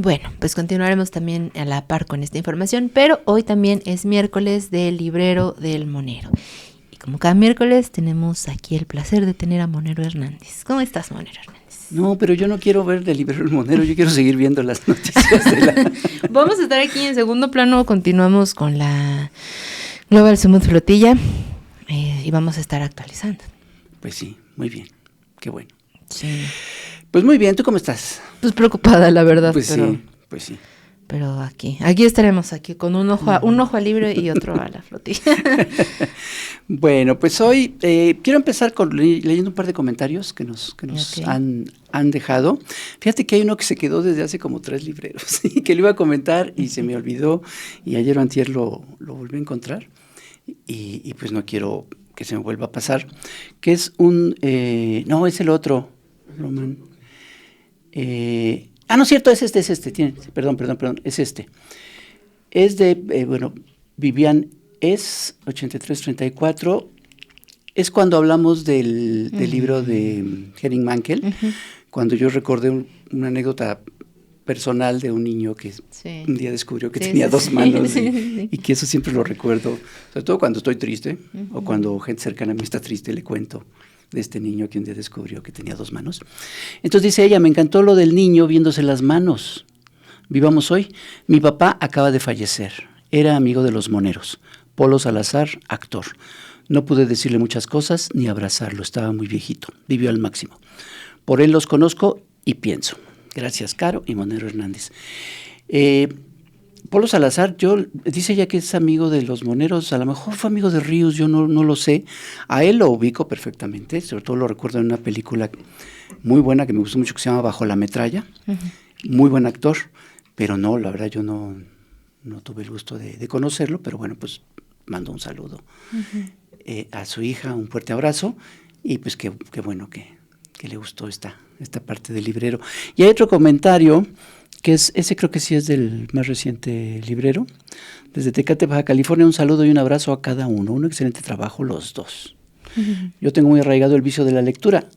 Bueno, pues continuaremos también a la par con esta información, pero hoy también es miércoles del librero del Monero. Y como cada miércoles tenemos aquí el placer de tener a Monero Hernández. ¿Cómo estás, Monero Hernández? No, pero yo no quiero ver del librero del Monero, yo quiero seguir viendo las noticias de la... Vamos a estar aquí en segundo plano, continuamos con la Global Summit Flotilla y vamos a estar actualizando. Pues sí, muy bien, qué bueno. Sí. Pues muy bien, ¿tú cómo estás? Pues preocupada, la verdad. Pues pero, sí, pues sí. Pero aquí estaremos, aquí con un ojo al libro y otro a la flotilla. Bueno, pues hoy quiero empezar leyendo un par de comentarios que nos Okay. han dejado. Fíjate que hay uno que se quedó desde hace como 3 libreros, y que lo iba a comentar y se me olvidó, y ayer o antier lo volví a encontrar, y pues no quiero que se me vuelva a pasar, que es no, es el otro, Roman. No es cierto, es este, perdón, es este. Es de, Vivian es 8334, es cuando hablamos del libro de Henning Mankell, cuando yo recordé una anécdota personal de un niño que un día descubrió que tenía 2 manos y que eso siempre lo recuerdo, sobre todo cuando estoy triste o cuando gente cercana a mí está triste, le cuento de este niño que un día descubrió que tenía 2 manos. Entonces dice ella, me encantó lo del niño viéndose las manos. Vivamos hoy. Mi papá acaba de fallecer. Era amigo de los moneros. Polo Salazar, actor. No pude decirle muchas cosas ni abrazarlo. Estaba muy viejito. Vivió al máximo. Por él los conozco y pienso. Gracias, Caro y Monero Hernández. Polo Salazar, dice ella que es amigo de los moneros, a lo mejor fue amigo de Ríos, yo no lo sé. A él lo ubico perfectamente, sobre todo lo recuerdo en una película muy buena que me gustó mucho que se llama Bajo la metralla. Muy buen actor, pero no, la verdad yo no tuve el gusto de conocerlo, pero bueno, pues mando un saludo a su hija, un fuerte abrazo, y pues qué bueno que le gustó esta parte del librero. Y hay otro comentario que ese creo que sí es del más reciente librero, desde Tecate, Baja California. Un saludo y un abrazo a cada uno, un excelente trabajo los dos. Yo tengo muy arraigado el vicio de la lectura.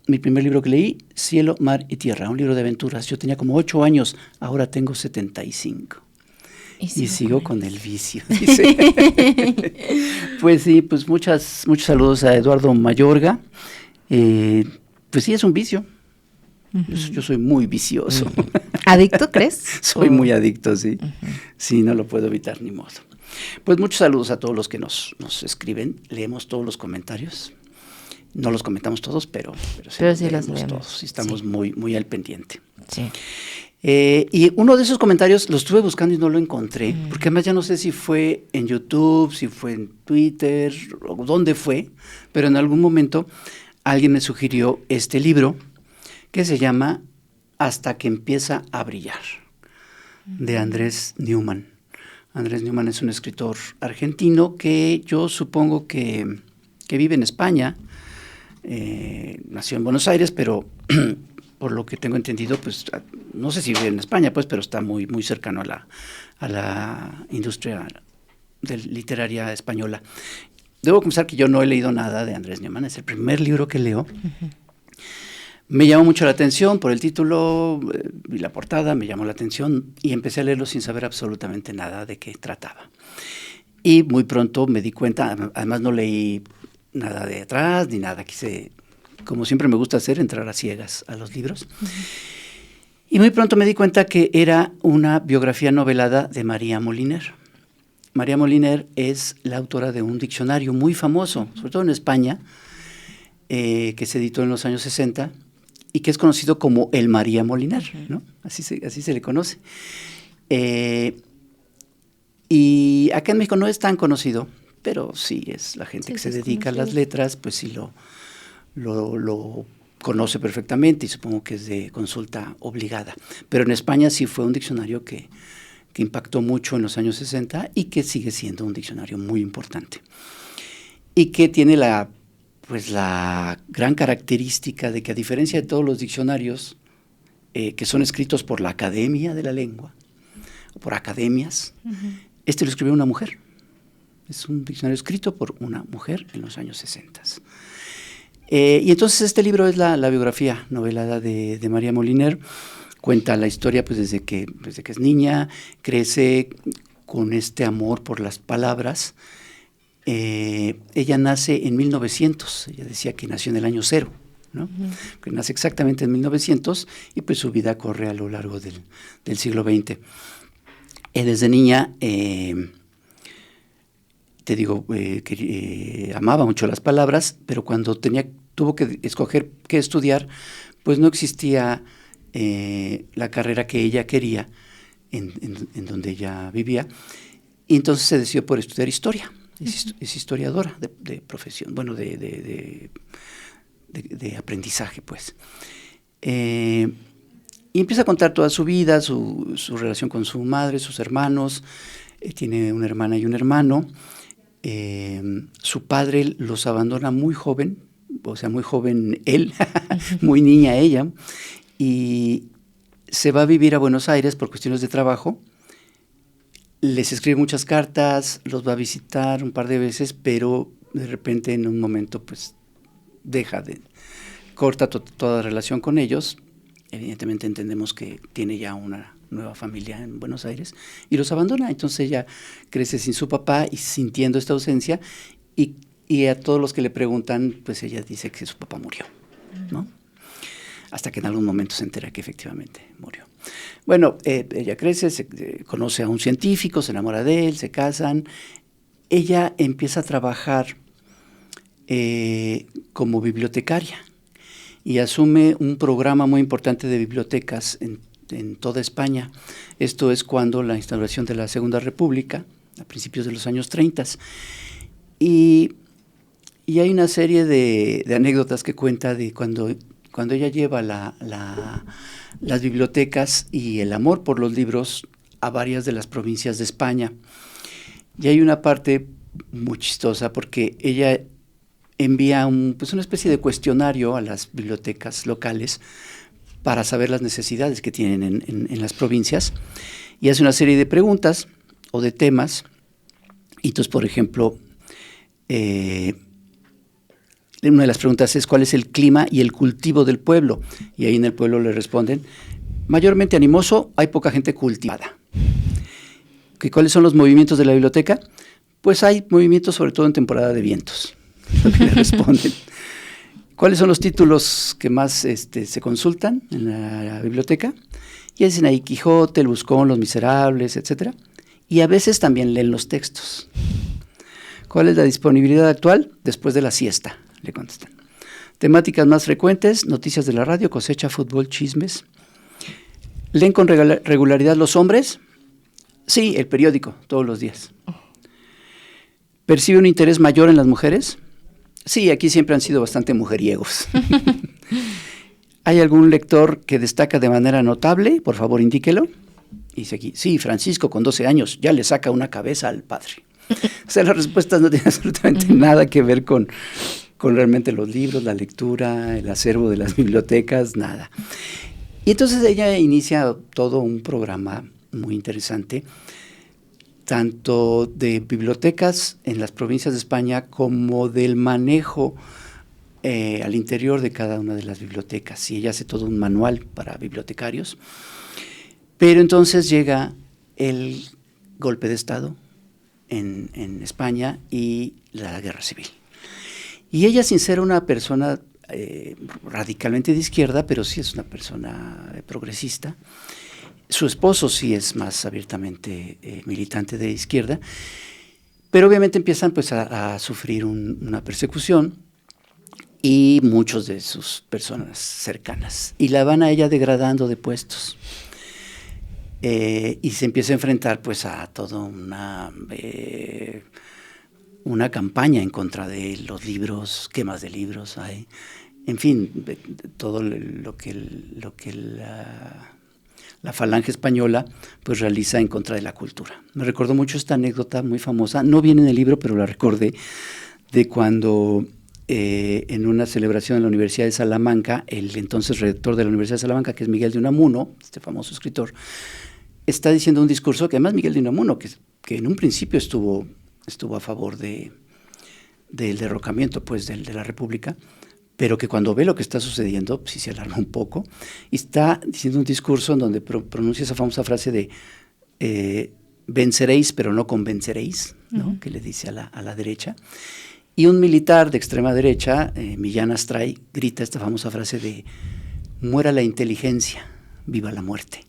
Mi primer libro que leí, Cielo, Mar y Tierra, un libro de aventuras. Yo tenía como 8 años, ahora tengo 75. Y sigo con el vicio, dice. Pues sí, pues muchos saludos a Eduardo Mayorga. Pues sí, es un vicio. Yo soy muy vicioso. ¿Adicto, crees? Soy muy adicto, sí. Sí, no lo puedo evitar, ni modo. Pues muchos saludos a todos los que nos escriben. Leemos todos los comentarios. No los comentamos todos, pero sí los leemos todos. Estamos muy, muy al pendiente. Sí. Y uno de esos comentarios lo estuve buscando y no lo encontré, porque además ya no sé si fue en YouTube, si fue en Twitter, o dónde fue, pero en algún momento alguien me sugirió este libro que se llama Hasta que empieza a brillar, de Andrés Neumann. Andrés Neumann es un escritor argentino que yo supongo que vive en España. Nació en Buenos Aires, pero por lo que tengo entendido, pues no sé si vive en España, pues, pero está muy, muy cercano a la industria literaria española. Debo confesar que yo no he leído nada de Andrés Neumann, es el primer libro que leo. Me llamó mucho la atención por el título y la portada, me llamó la atención y empecé a leerlo sin saber absolutamente nada de qué trataba. Y muy pronto me di cuenta, además no leí nada de atrás ni nada, quise, como siempre me gusta hacer, entrar a ciegas a los libros. Y muy pronto me di cuenta que era una biografía novelada de María Moliner. María Moliner es la autora de un diccionario muy famoso, sobre todo en España, que se editó en los años 60 y que es conocido como el María Moliner, ¿no? Así se le conoce. Y acá en México no es tan conocido, pero sí es la gente que se dedica a las letras, pues sí lo conoce perfectamente y supongo que es de consulta obligada. Pero en España sí fue un diccionario que impactó mucho en los años 60 y que sigue siendo un diccionario muy importante. Y que tiene la gran característica de que, a diferencia de todos los diccionarios que son escritos por la Academia de la Lengua, o por academias, este lo escribió una mujer. Es un diccionario escrito por una mujer en los años 60. Y entonces este libro es la biografía novelada de María Moliner, cuenta la historia pues desde que es niña, crece con este amor por las palabras. Ella nace en 1900, ella decía que nació en el año 0, ¿no? Uh-huh. Que nace exactamente en 1900 y pues su vida corre a lo largo del siglo XX. Desde niña, te digo, que amaba mucho las palabras, pero cuando tuvo que escoger qué estudiar, pues no existía la carrera que ella quería en donde ella vivía, y entonces se decidió por estudiar historia. Es historiadora de profesión, bueno, de aprendizaje, pues. Y empieza a contar toda su vida, su relación con su madre, sus hermanos. Tiene una hermana y un hermano. Su padre los abandona muy joven, o sea, muy joven él, muy niña ella, y se va a vivir a Buenos Aires por cuestiones de trabajo. Les escribe muchas cartas, los va a visitar un par de veces, pero de repente en un momento pues corta toda relación con ellos. Evidentemente entendemos que tiene ya una nueva familia en Buenos Aires y los abandona. Entonces ella crece sin su papá y sintiendo esta ausencia, y a todos los que le preguntan, pues ella dice que su papá murió, ¿no? Hasta que en algún momento se entera que efectivamente murió. Bueno, ella crece, conoce a un científico, se enamora de él, se casan. Ella empieza a trabajar como bibliotecaria y asume un programa muy importante de bibliotecas en toda España. Esto es cuando la instauración de la Segunda República, a principios de los años 30. Y hay una serie de anécdotas que cuenta de cuando ella lleva las bibliotecas y el amor por los libros a varias de las provincias de España. Y hay una parte muy chistosa porque ella envía una especie de cuestionario a las bibliotecas locales para saber las necesidades que tienen en las provincias, y hace una serie de preguntas o de temas. Y entonces, por ejemplo, una de las preguntas es ¿cuál es el clima y el cultivo del pueblo? Y ahí en el pueblo le responden: mayormente animoso, hay poca gente cultivada. ¿Cuáles son los movimientos de la biblioteca? Pues hay movimientos sobre todo en temporada de vientos, lo que le responden. ¿Cuáles son los títulos que más se consultan en la biblioteca? Y dicen ahí Quijote, El Buscón, Los Miserables, etcétera. Y a veces también leen los textos. ¿Cuál es la disponibilidad actual? Después de la siesta, le contestan. Temáticas más frecuentes: noticias de la radio, cosecha, fútbol, chismes. ¿Leen con regularidad los hombres? Sí, el periódico, todos los días. ¿Percibe un interés mayor en las mujeres? Sí, aquí siempre han sido bastante mujeriegos. ¿Hay algún lector que destaca de manera notable? Por favor, indíquelo. Dice aquí: sí, Francisco, con 12 años, ya le saca una cabeza al padre. O sea, las respuestas no tienen absolutamente nada que ver con realmente los libros, la lectura, el acervo de las bibliotecas, nada. Y entonces ella inicia todo un programa muy interesante, tanto de bibliotecas en las provincias de España como del manejo al interior de cada una de las bibliotecas. Y ella hace todo un manual para bibliotecarios. Pero entonces llega el golpe de Estado en España y la guerra civil. Y ella, sin ser una persona radicalmente de izquierda, pero sí es una persona progresista. Su esposo sí es más abiertamente militante de izquierda, pero obviamente empiezan pues a sufrir una persecución, y muchos de sus personas cercanas, y la van a ella degradando de puestos. Y se empieza a enfrentar pues a toda una campaña en contra de los libros, quemas de libros, hay, en fin, todo lo que la falange española pues realiza en contra de la cultura. Me recordó mucho esta anécdota muy famosa, no viene en el libro, pero la recordé, de cuando en una celebración en la Universidad de Salamanca, el entonces rector de la Universidad de Salamanca, que es Miguel de Unamuno, este famoso escritor, está diciendo un discurso que además Miguel de Unamuno, que en un principio estuvo a favor del derrocamiento pues de la República, pero que cuando ve lo que está sucediendo, sí se alarma un poco, y está diciendo un discurso en donde pronuncia esa famosa frase de venceréis, pero no convenceréis, ¿no? Que le dice a la derecha. Y un militar de extrema derecha, Millán Astray, grita esta famosa frase de muera la inteligencia, viva la muerte,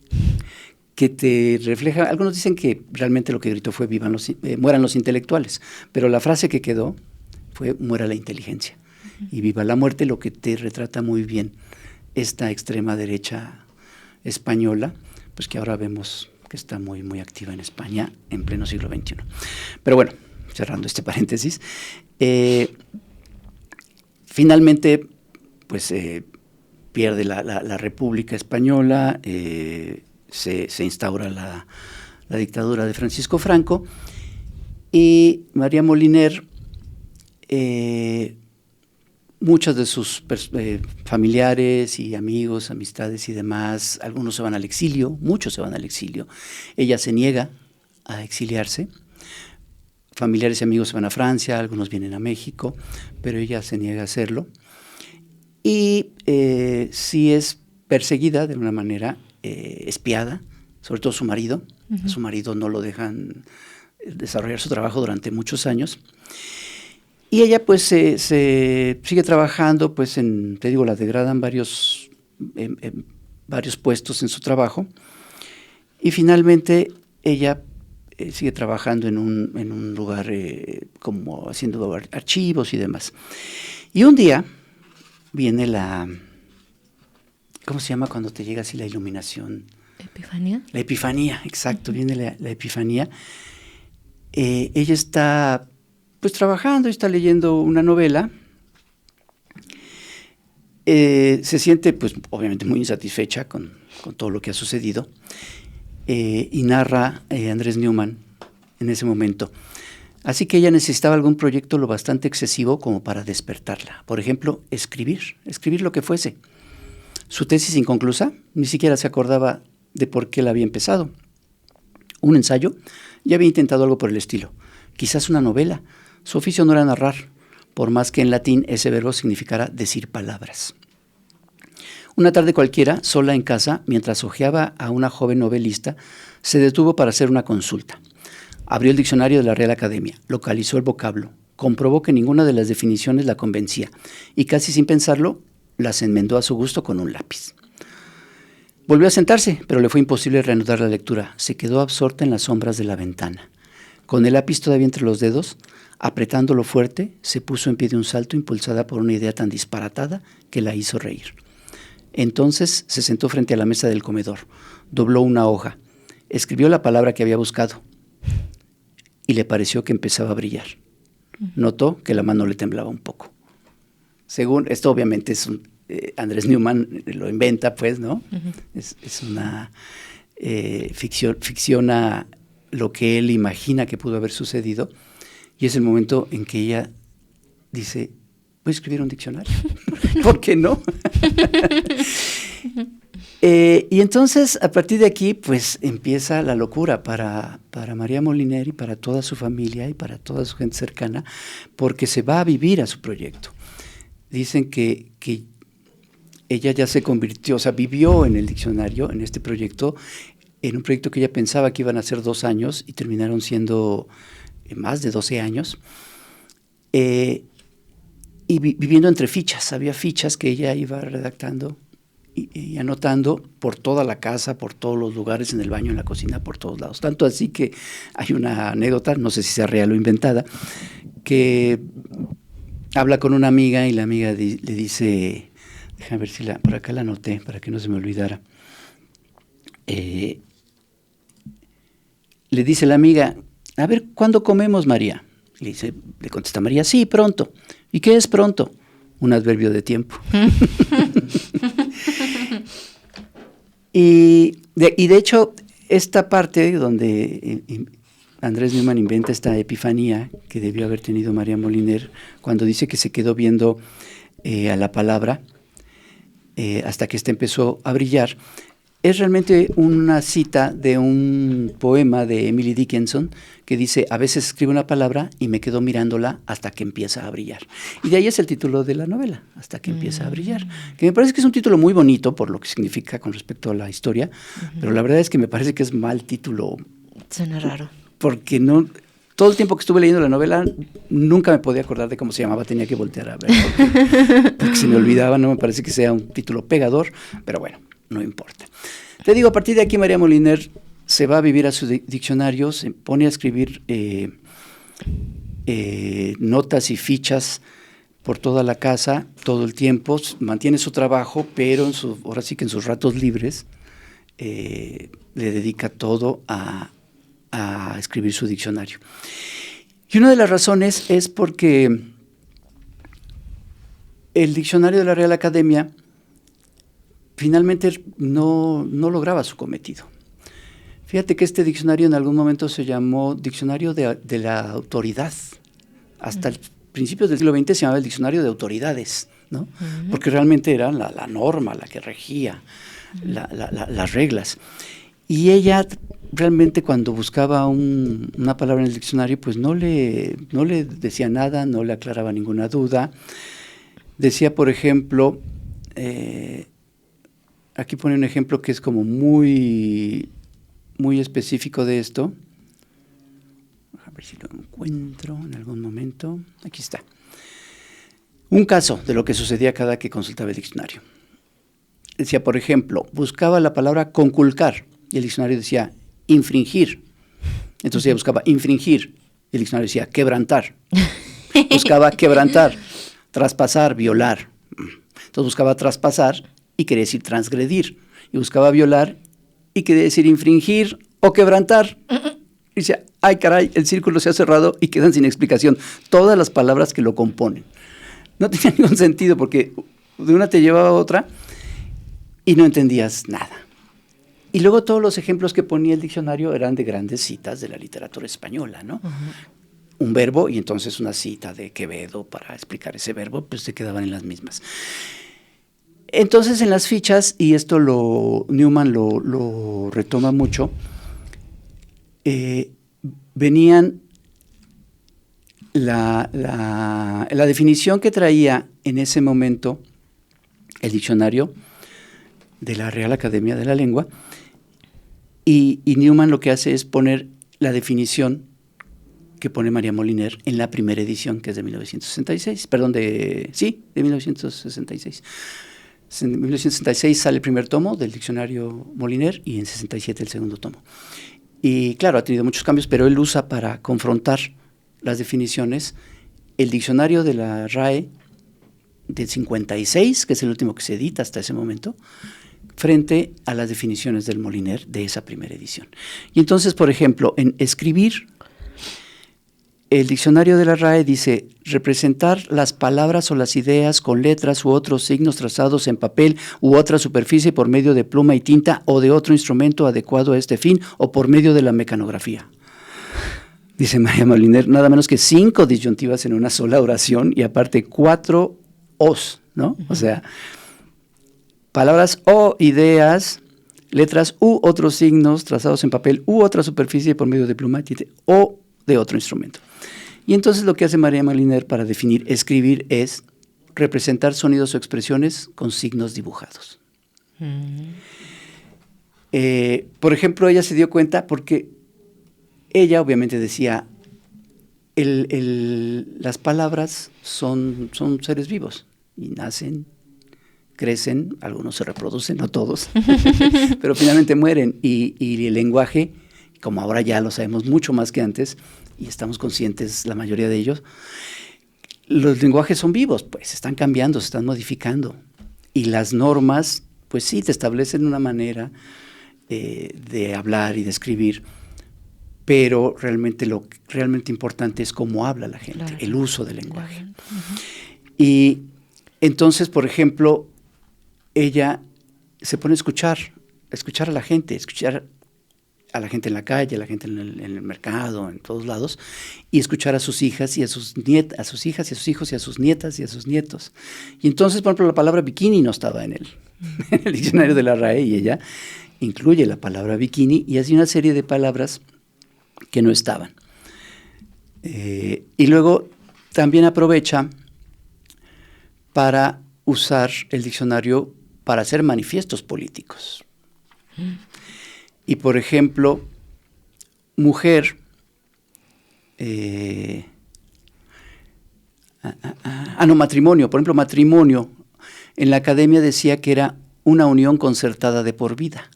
que te refleja. Algunos dicen que realmente lo que gritó fue mueran los intelectuales, pero la frase que quedó fue muera la inteligencia y viva la muerte, lo que te retrata muy bien esta extrema derecha española, pues que ahora vemos que está muy, muy activa en España en pleno siglo XXI. Pero bueno, cerrando este paréntesis, finalmente, pues pierde la República Española, se instaura la dictadura de Francisco Franco, y María Moliner, muchos de sus familiares y amigos, amistades y demás, algunos se van al exilio, muchos se van al exilio. Ella se niega a exiliarse. Familiares y amigos se van a Francia, algunos vienen a México, pero ella se niega a hacerlo. Y sí es perseguida de una manera espiada, sobre todo su marido. Uh-huh. A su marido no lo dejan desarrollar su trabajo durante muchos años. Y ella pues se sigue trabajando, pues la degradan varios puestos en su trabajo, y finalmente ella sigue trabajando en un lugar como haciendo archivos y demás. Y un día viene ¿cómo se llama cuando te llega así la iluminación? ¿Epifanía? La epifanía, exacto, viene la epifanía. Ella está pues trabajando y está leyendo una novela. Se siente pues obviamente muy insatisfecha con todo lo que ha sucedido, y narra Andrés Neumann en ese momento. Así que ella necesitaba algún proyecto lo bastante excesivo como para despertarla. Por ejemplo, escribir lo que fuese. Su tesis inconclusa, ni siquiera se acordaba de por qué la había empezado. Un ensayo, ya había intentado algo por el estilo. Quizás una novela. Su oficio no era narrar, por más que en latín ese verbo significara decir palabras. Una tarde cualquiera, sola en casa, mientras hojeaba a una joven novelista, se detuvo para hacer una consulta. Abrió el diccionario de la Real Academia, localizó el vocablo, comprobó que ninguna de las definiciones la convencía y casi sin pensarlo, las enmendó a su gusto con un lápiz. Volvió a sentarse, pero le fue imposible reanudar la lectura. Se quedó absorta en las sombras de la ventana. Con el lápiz todavía entre los dedos, apretándolo fuerte, se puso en pie de un salto impulsada por una idea tan disparatada que la hizo reír. Entonces se sentó frente a la mesa del comedor, dobló una hoja, escribió la palabra que había buscado y le pareció que empezaba a brillar. Notó que la mano le temblaba un poco. Según esto, obviamente Andrés Neumann lo inventa, pues, ¿no? Uh-huh. Es una ficciona lo que él imagina que pudo haber sucedido, y es el momento en que ella dice, voy a escribir un diccionario, ¿por qué no? Y entonces, a partir de aquí, pues empieza la locura para María Moliner y para toda su familia y para toda su gente cercana, porque se va a vivir a su proyecto. Dicen que ella ya se convirtió, o sea, vivió en el diccionario, en este proyecto, en un proyecto que ella pensaba que iban a ser 2 años y terminaron siendo más de 12 años. Y viviendo entre fichas, había fichas que ella iba redactando y anotando por toda la casa, por todos los lugares, en el baño, en la cocina, por todos lados. Tanto así que hay una anécdota, no sé si sea real o inventada, que habla con una amiga y la amiga le dice, déjame ver si por acá la anoté para que no se me olvidara. Le dice la amiga, a ver, ¿cuándo comemos, María? Le contesta María, sí, pronto. ¿Y qué es pronto? Un adverbio de tiempo. Y de hecho, esta parte donde Andrés Neumann inventa esta epifanía que debió haber tenido María Moliner, cuando dice que se quedó viendo a la palabra hasta que ésta empezó a brillar, es realmente una cita de un poema de Emily Dickinson que dice: a veces escribo una palabra y me quedo mirándola hasta que empieza a brillar. Y de ahí es el título de la novela, Hasta que empieza a brillar, que me parece que es un título muy bonito por lo que significa con respecto a la historia, pero la verdad es que me parece que es mal título. Suena raro. Porque no... Todo el tiempo que estuve leyendo la novela, nunca me podía acordar de cómo se llamaba, tenía que voltear a ver, porque se me olvidaba, no me parece que sea un título pegador, pero bueno, no importa. Te digo, a partir de aquí María Moliner se va a vivir a su diccionario, se pone a escribir notas y fichas por toda la casa, todo el tiempo, mantiene su trabajo, pero ahora sí que en sus ratos libres le dedica todo a escribir su diccionario. Y una de las razones es porque el diccionario de la Real Academia finalmente no lograba su cometido. Fíjate que este diccionario en algún momento se llamó Diccionario de la Autoridad. Hasta el principios del siglo XX se llamaba el Diccionario de Autoridades, ¿no? Porque realmente era la norma la que regía las reglas. Y ella realmente cuando buscaba una palabra en el diccionario, pues no le decía nada, no le aclaraba ninguna duda. Decía, por ejemplo, aquí pone un ejemplo que es como muy específico de esto. A ver si lo encuentro en algún momento. Aquí está. Un caso de lo que sucedía cada que consultaba el diccionario. Decía, por ejemplo, buscaba la palabra conculcar y el diccionario decía infringir. Entonces ella buscaba infringir y el diccionario decía quebrantar. Buscaba quebrantar, traspasar, violar. Entonces buscaba traspasar y quería decir transgredir. Y buscaba violar y quería decir infringir o quebrantar. Y decía, ay caray, el círculo se ha cerrado y quedan sin explicación todas las palabras que lo componen. No tenía ningún sentido porque de una te llevaba a otra y no entendías nada. Y luego todos los ejemplos que ponía el diccionario eran de grandes citas de la literatura española, ¿no? Un verbo y entonces una cita de Quevedo para explicar ese verbo, pues se quedaban en las mismas. Entonces en las fichas, y esto Newman lo retoma mucho, venían la definición que traía en ese momento el diccionario de la Real Academia de la Lengua, y Newman lo que hace es poner la definición que pone María Moliner en la primera edición, que es de 1966, de 1966. En 1966 sale el primer tomo del diccionario Moliner y en 67 el segundo tomo. Y claro, ha tenido muchos cambios, pero él usa para confrontar las definiciones el diccionario de la RAE del 56, que es el último que se edita hasta ese momento, frente a las definiciones del Moliner de esa primera edición. Y entonces, por ejemplo, en escribir, el diccionario de la RAE dice representar las palabras o las ideas con letras u otros signos trazados en papel u otra superficie por medio de pluma y tinta o de otro instrumento adecuado a este fin o por medio de la mecanografía. Dice María Moliner, nada menos que 5 disyuntivas en una sola oración y aparte 4 os, ¿no? O sea, palabras o ideas, letras u otros signos trazados en papel u otra superficie por medio de pluma y tinta o de otro instrumento. Y entonces lo que hace María Moliner para definir escribir es representar sonidos o expresiones con signos dibujados. Por ejemplo, ella se dio cuenta porque ella obviamente decía, las palabras son seres vivos y nacen, crecen, algunos se reproducen, no todos, pero finalmente mueren y el lenguaje, como ahora ya lo sabemos mucho más que antes, y estamos conscientes la mayoría de ellos, los lenguajes son vivos, pues están cambiando, se están modificando. Y las normas, pues sí, te establecen una manera de hablar y de escribir, pero realmente lo realmente importante es cómo habla la gente, claro, el uso del lenguaje. Claro. Y entonces, por ejemplo, ella se pone a escuchar a la gente, escuchar a la gente en la calle, a la gente en el mercado, en todos lados, y escuchar a sus hijas y a sus nietas, a sus hijas y a sus hijos y a sus nietas y a sus nietos. Y entonces, por ejemplo, la palabra bikini no estaba en el diccionario de la RAE, y ella incluye la palabra bikini y hace una serie de palabras que no estaban. Y luego también aprovecha para usar el diccionario para hacer manifiestos políticos. Y por ejemplo, mujer, matrimonio. Por ejemplo, matrimonio, en la academia decía que era una unión concertada de por vida.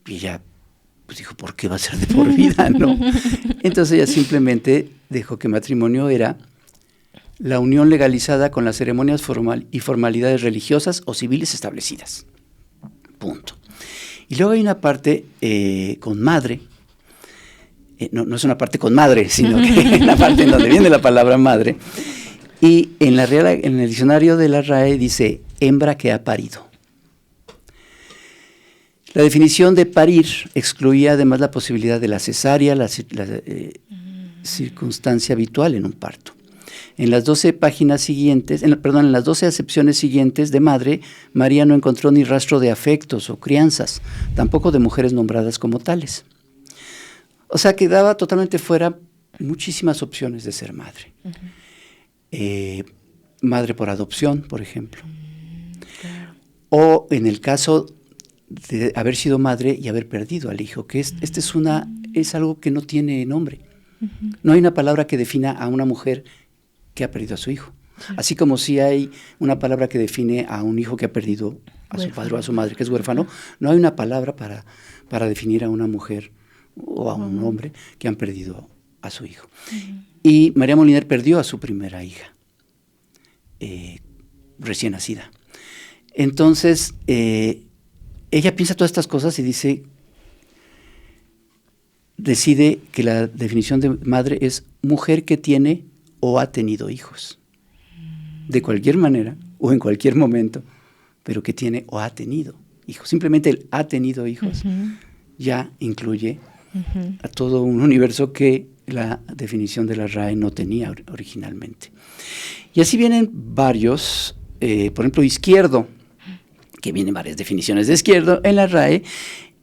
Y ella pues dijo, ¿por qué va a ser de por vida? No. Entonces ella simplemente dijo que matrimonio era la unión legalizada con las ceremonias y formalidades religiosas o civiles establecidas. Punto. Y luego hay una parte con madre. No es una parte con madre, sino que es la parte en donde viene la palabra madre. Y en el diccionario de la RAE dice hembra que ha parido. La definición de parir excluía además la posibilidad de la cesárea, la circunstancia habitual en un parto. En las 12 páginas siguientes, en las 12 acepciones siguientes de madre, María no encontró ni rastro de afectos o crianzas, tampoco de mujeres nombradas como tales. O sea, quedaba totalmente fuera muchísimas opciones de ser madre. Madre por adopción, por ejemplo. Claro. O en el caso de haber sido madre y haber perdido al hijo, que es algo que no tiene nombre. No hay una palabra que defina a una mujer que ha perdido a su hijo. Así como si hay una palabra que define a un hijo que ha perdido a su padre o a su madre, que es huérfano, no hay una palabra para definir a una mujer o a un hombre que han perdido a su hijo. Y María Moliner perdió a su primera hija, recién nacida. Entonces, ella piensa todas estas cosas y decide que la definición de madre es mujer que tiene o ha tenido hijos, de cualquier manera o en cualquier momento, pero que tiene o ha tenido hijos. Simplemente el ha tenido hijos ya incluye a todo un universo que la definición de la RAE no tenía originalmente. Y así vienen varios, por ejemplo, izquierdo, que vienen varias definiciones de izquierdo en la RAE,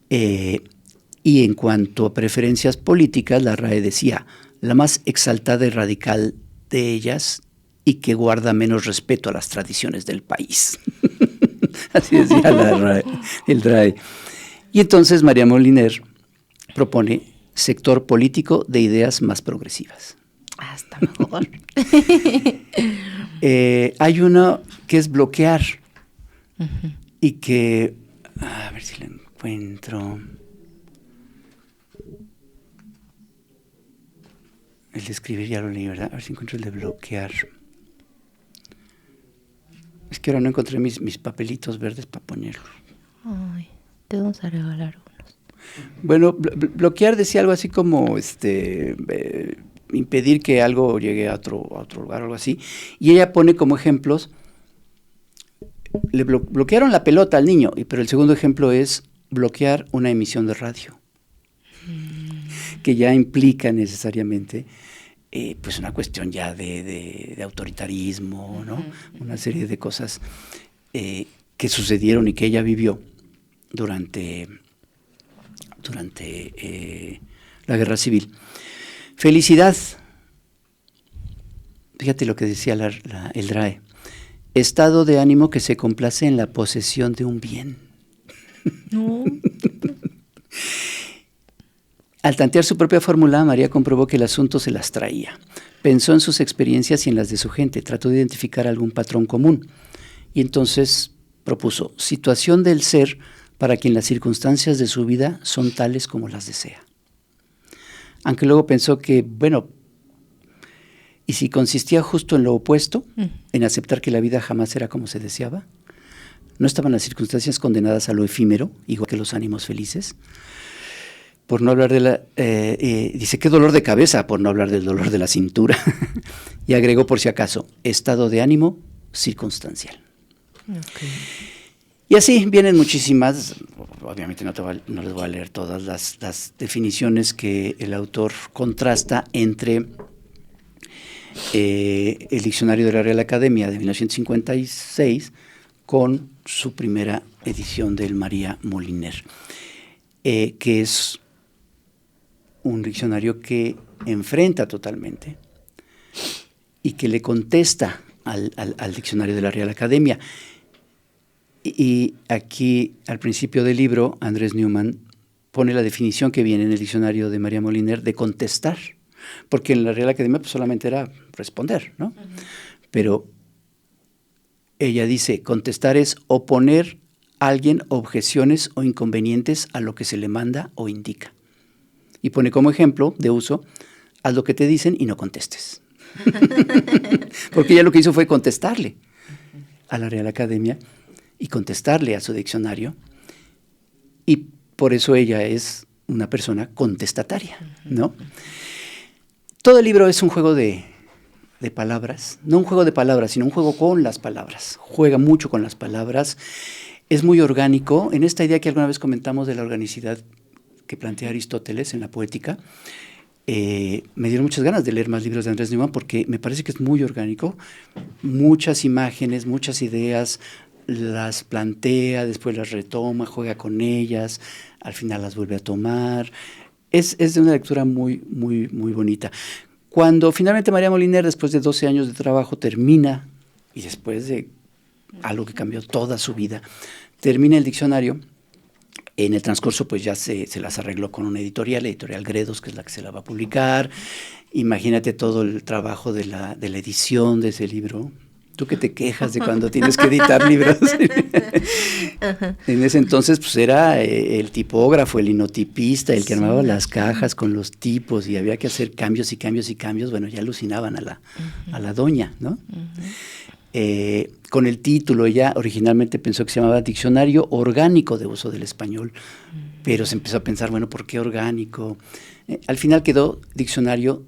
y en cuanto a preferencias políticas, la RAE decía la más exaltada y radical de ellas y que guarda menos respeto a las tradiciones del país. Así decía el RAE. Y entonces María Moliner propone sector político de ideas más progresivas. Hasta mejor. Hay uno que es bloquear y que, a ver si lo encuentro. El de escribir ya lo leí, ¿verdad? A ver si encuentro el de bloquear. Es que ahora no encontré mis papelitos verdes para ponerlos. Ay, te vamos a regalar unos. Bueno, bloquear decía algo así como impedir que algo llegue a otro lugar o algo así. Y ella pone como ejemplos, le bloquearon la pelota al niño, pero el segundo ejemplo es bloquear una emisión de radio, que ya implica necesariamente pues una cuestión ya de autoritarismo, ¿no? Una serie de cosas que sucedieron y que ella vivió durante la Guerra Civil. Felicidad. Fíjate lo que decía el DRAE. Estado de ánimo que se complace en la posesión de un bien. No. Al tantear su propia fórmula, María comprobó que el asunto se las traía. Pensó en sus experiencias y en las de su gente, trató de identificar algún patrón común. Y entonces propuso situación del ser para quien las circunstancias de su vida son tales como las desea. Aunque luego pensó que, bueno, ¿y si consistía justo en lo opuesto, en aceptar que la vida jamás era como se deseaba? ¿No estaban las circunstancias condenadas a lo efímero, igual que los ánimos felices? Por no hablar dice, qué dolor de cabeza, por no hablar del dolor de la cintura. Y agregó, por si acaso, estado de ánimo circunstancial. Okay. Y así vienen muchísimas, obviamente no les voy a leer todas las definiciones que el autor contrasta entre el diccionario de la Real Academia de 1956 con su primera edición del María Moliner, que es un diccionario que enfrenta totalmente y que le contesta al diccionario de la Real Academia. Y aquí, al principio del libro, Andrés Neumann pone la definición que viene en el diccionario de María Moliner de contestar, porque en la Real Academia pues, solamente era responder, ¿no? Pero ella dice, contestar es oponer a alguien objeciones o inconvenientes a lo que se le manda o indica. Y pone como ejemplo de uso, haz lo que te dicen y no contestes. Porque ella lo que hizo fue contestarle a la Real Academia y contestarle a su diccionario, y por eso ella es una persona contestataria, ¿no? Todo el libro es un juego de palabras, no un juego de palabras, sino un juego con las palabras. Juega mucho con las palabras, es muy orgánico. En esta idea que alguna vez comentamos de la organicidad que plantea Aristóteles en la poética, me dieron muchas ganas de leer más libros de Andrés Neumann porque me parece que es muy orgánico, muchas imágenes, muchas ideas, las plantea, después las retoma, juega con ellas, al final las vuelve a tomar. Es de una lectura muy, muy, muy bonita. Cuando finalmente María Moliner, después de 12 años de trabajo, termina, y después de algo que cambió toda su vida, termina el diccionario, en el transcurso pues ya se las arregló con una editorial Gredos, que es la que se la va a publicar. Imagínate todo el trabajo de la edición de ese libro. Tú que te quejas de cuando tienes que editar libros. En ese entonces pues era el tipógrafo, el linotipista, el que armaba las cajas con los tipos, y había que hacer cambios y cambios y cambios. Bueno, ya alucinaban a la doña, ¿no? Con el título, ella originalmente pensó que se llamaba Diccionario Orgánico de Uso del Español, pero se empezó a pensar, bueno, ¿por qué orgánico? Al final quedó Diccionario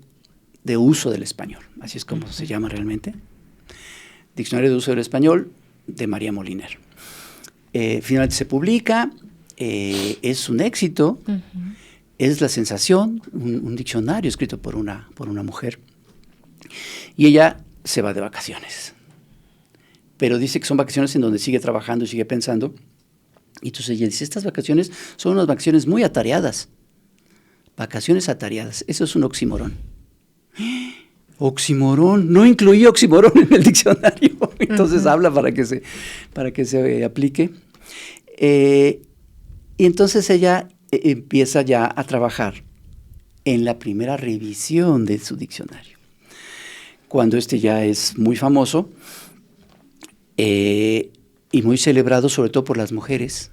de Uso del Español, así es como se llama realmente. Diccionario de Uso del Español de María Moliner. Finalmente se publica, es un éxito, es la sensación, un diccionario escrito por una mujer, y ella se va de vacaciones. Pero dice que son vacaciones en donde sigue trabajando y sigue pensando, y entonces ella dice, estas vacaciones son unas vacaciones muy atareadas. Vacaciones atareadas, eso es un oxímoron. Oxímoron, no incluía oxímoron en el diccionario, entonces habla para que se aplique. Y entonces ella empieza ya a trabajar en la primera revisión de su diccionario, cuando ya es muy famoso y muy celebrado sobre todo por las mujeres.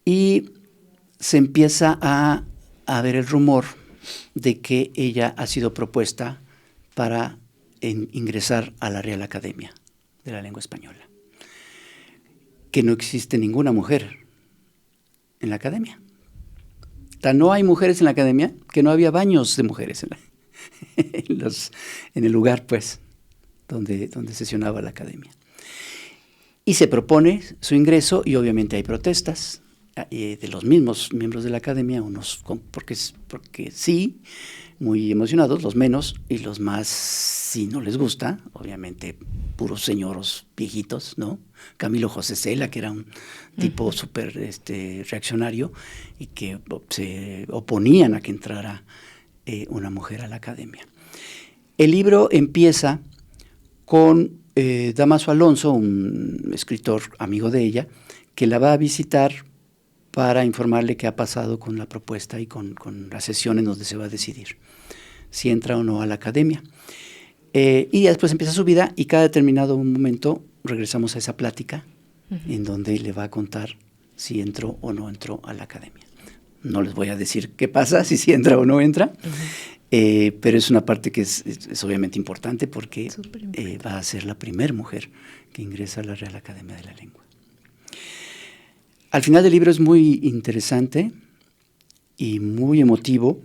Y se empieza a ver el rumor de que ella ha sido propuesta para ingresar a la Real Academia de la Lengua Española, que no existe ninguna mujer en la academia. No hay mujeres en la academia, que no había baños de mujeres en el lugar, pues, donde sesionaba la academia. Y se propone su ingreso, y obviamente hay protestas de los mismos miembros de la academia, unos porque sí, muy emocionados, los menos, y los más, si no les gusta, obviamente puros señoros viejitos, ¿no? Camilo José Cela, que era un tipo súper reaccionario, y que se oponían a que entrara una mujer a la academia. El libro empieza con Dámaso Alonso, un escritor amigo de ella, que la va a visitar para informarle qué ha pasado con la propuesta y con la sesión en donde se va a decidir si entra o no a la academia. Y después empieza su vida, y cada determinado momento regresamos a esa plática en donde le va a contar si entró o no entró a la academia. No les voy a decir qué pasa, si entra o no entra, pero es una parte que es obviamente importante, porque va a ser la primera mujer que ingresa a la Real Academia de la Lengua. Al final del libro es muy interesante y muy emotivo,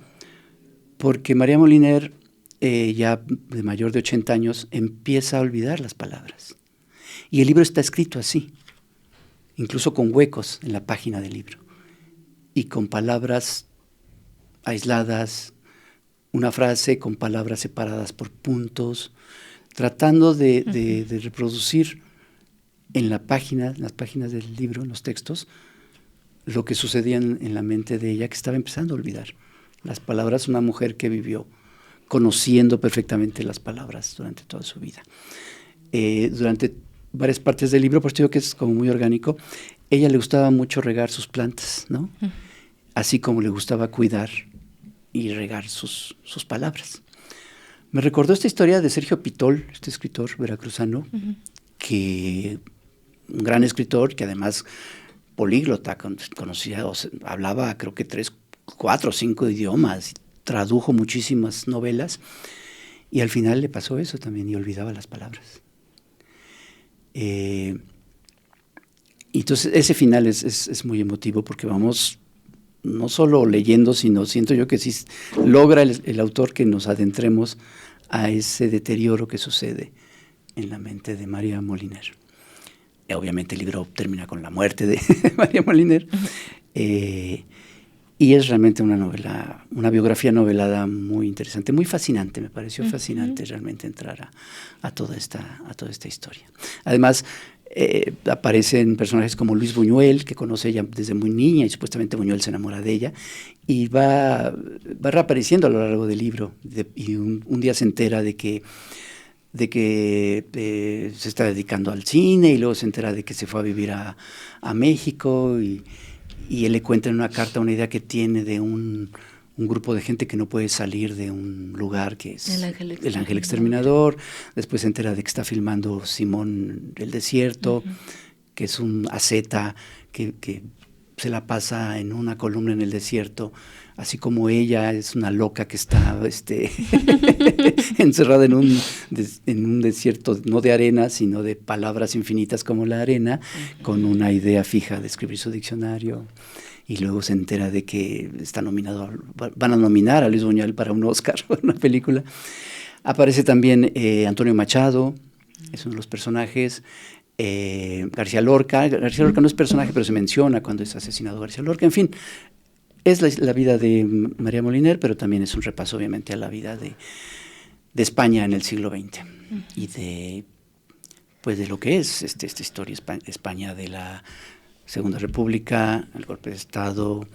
porque María Moliner, ya de mayor de 80 años, empieza a olvidar las palabras. Y el libro está escrito así. incluso con huecos en la página del libro, y con palabras aisladas, una frase con palabras separadas por puntos, tratando de reproducir en las páginas del libro, en los textos, lo que sucedía en la mente de ella, que estaba empezando a olvidar las palabras, una mujer que vivió conociendo perfectamente las palabras durante toda su vida. Durante varias partes del libro, por eso digo que es como muy orgánico, ella le gustaba mucho regar sus plantas, ¿no? Así como le gustaba cuidar y regar sus palabras. Me recordó esta historia de Sergio Pitol, este escritor veracruzano, que un gran escritor, que además políglota, conocía, hablaba creo que 3, 4, 5 idiomas, tradujo muchísimas novelas, y al final le pasó eso también, y olvidaba las palabras. Entonces ese final es muy emotivo, porque vamos no solo leyendo, sino siento yo que sí logra el autor que nos adentremos a ese deterioro que sucede en la mente de María Moliner. Obviamente el libro termina con la muerte de María Moliner, y es realmente una novela, una biografía novelada muy interesante, muy fascinante. Me pareció fascinante realmente entrar a toda esta historia. Además, aparecen personajes como Luis Buñuel, que conoce ella desde muy niña, y supuestamente Buñuel se enamora de ella, y va reapareciendo a lo largo del libro, y un día se entera de que se está dedicando al cine, y luego se entera de que se fue a vivir a México, y él le cuenta en una carta una idea que tiene de un grupo de gente que no puede salir de un lugar que es el Ángel Exterminador. Después se entera de que está filmando Simón el Desierto, que es un asceta que se la pasa en una columna en el desierto, así como ella es una loca que está encerrada en un desierto, no de arena, sino de palabras infinitas como la arena, con una idea fija de escribir su diccionario. Y luego se entera de que van a nominar a Luis Buñuel para un Oscar, una película. Aparece también Antonio Machado, es uno de los personajes. García Lorca no es personaje, pero se menciona cuando es asesinado García Lorca. En fin, es la vida de María Moliner, pero también es un repaso obviamente a la vida de España en el siglo XX, y de lo que es esta historia España de la Segunda República, el golpe de Estado,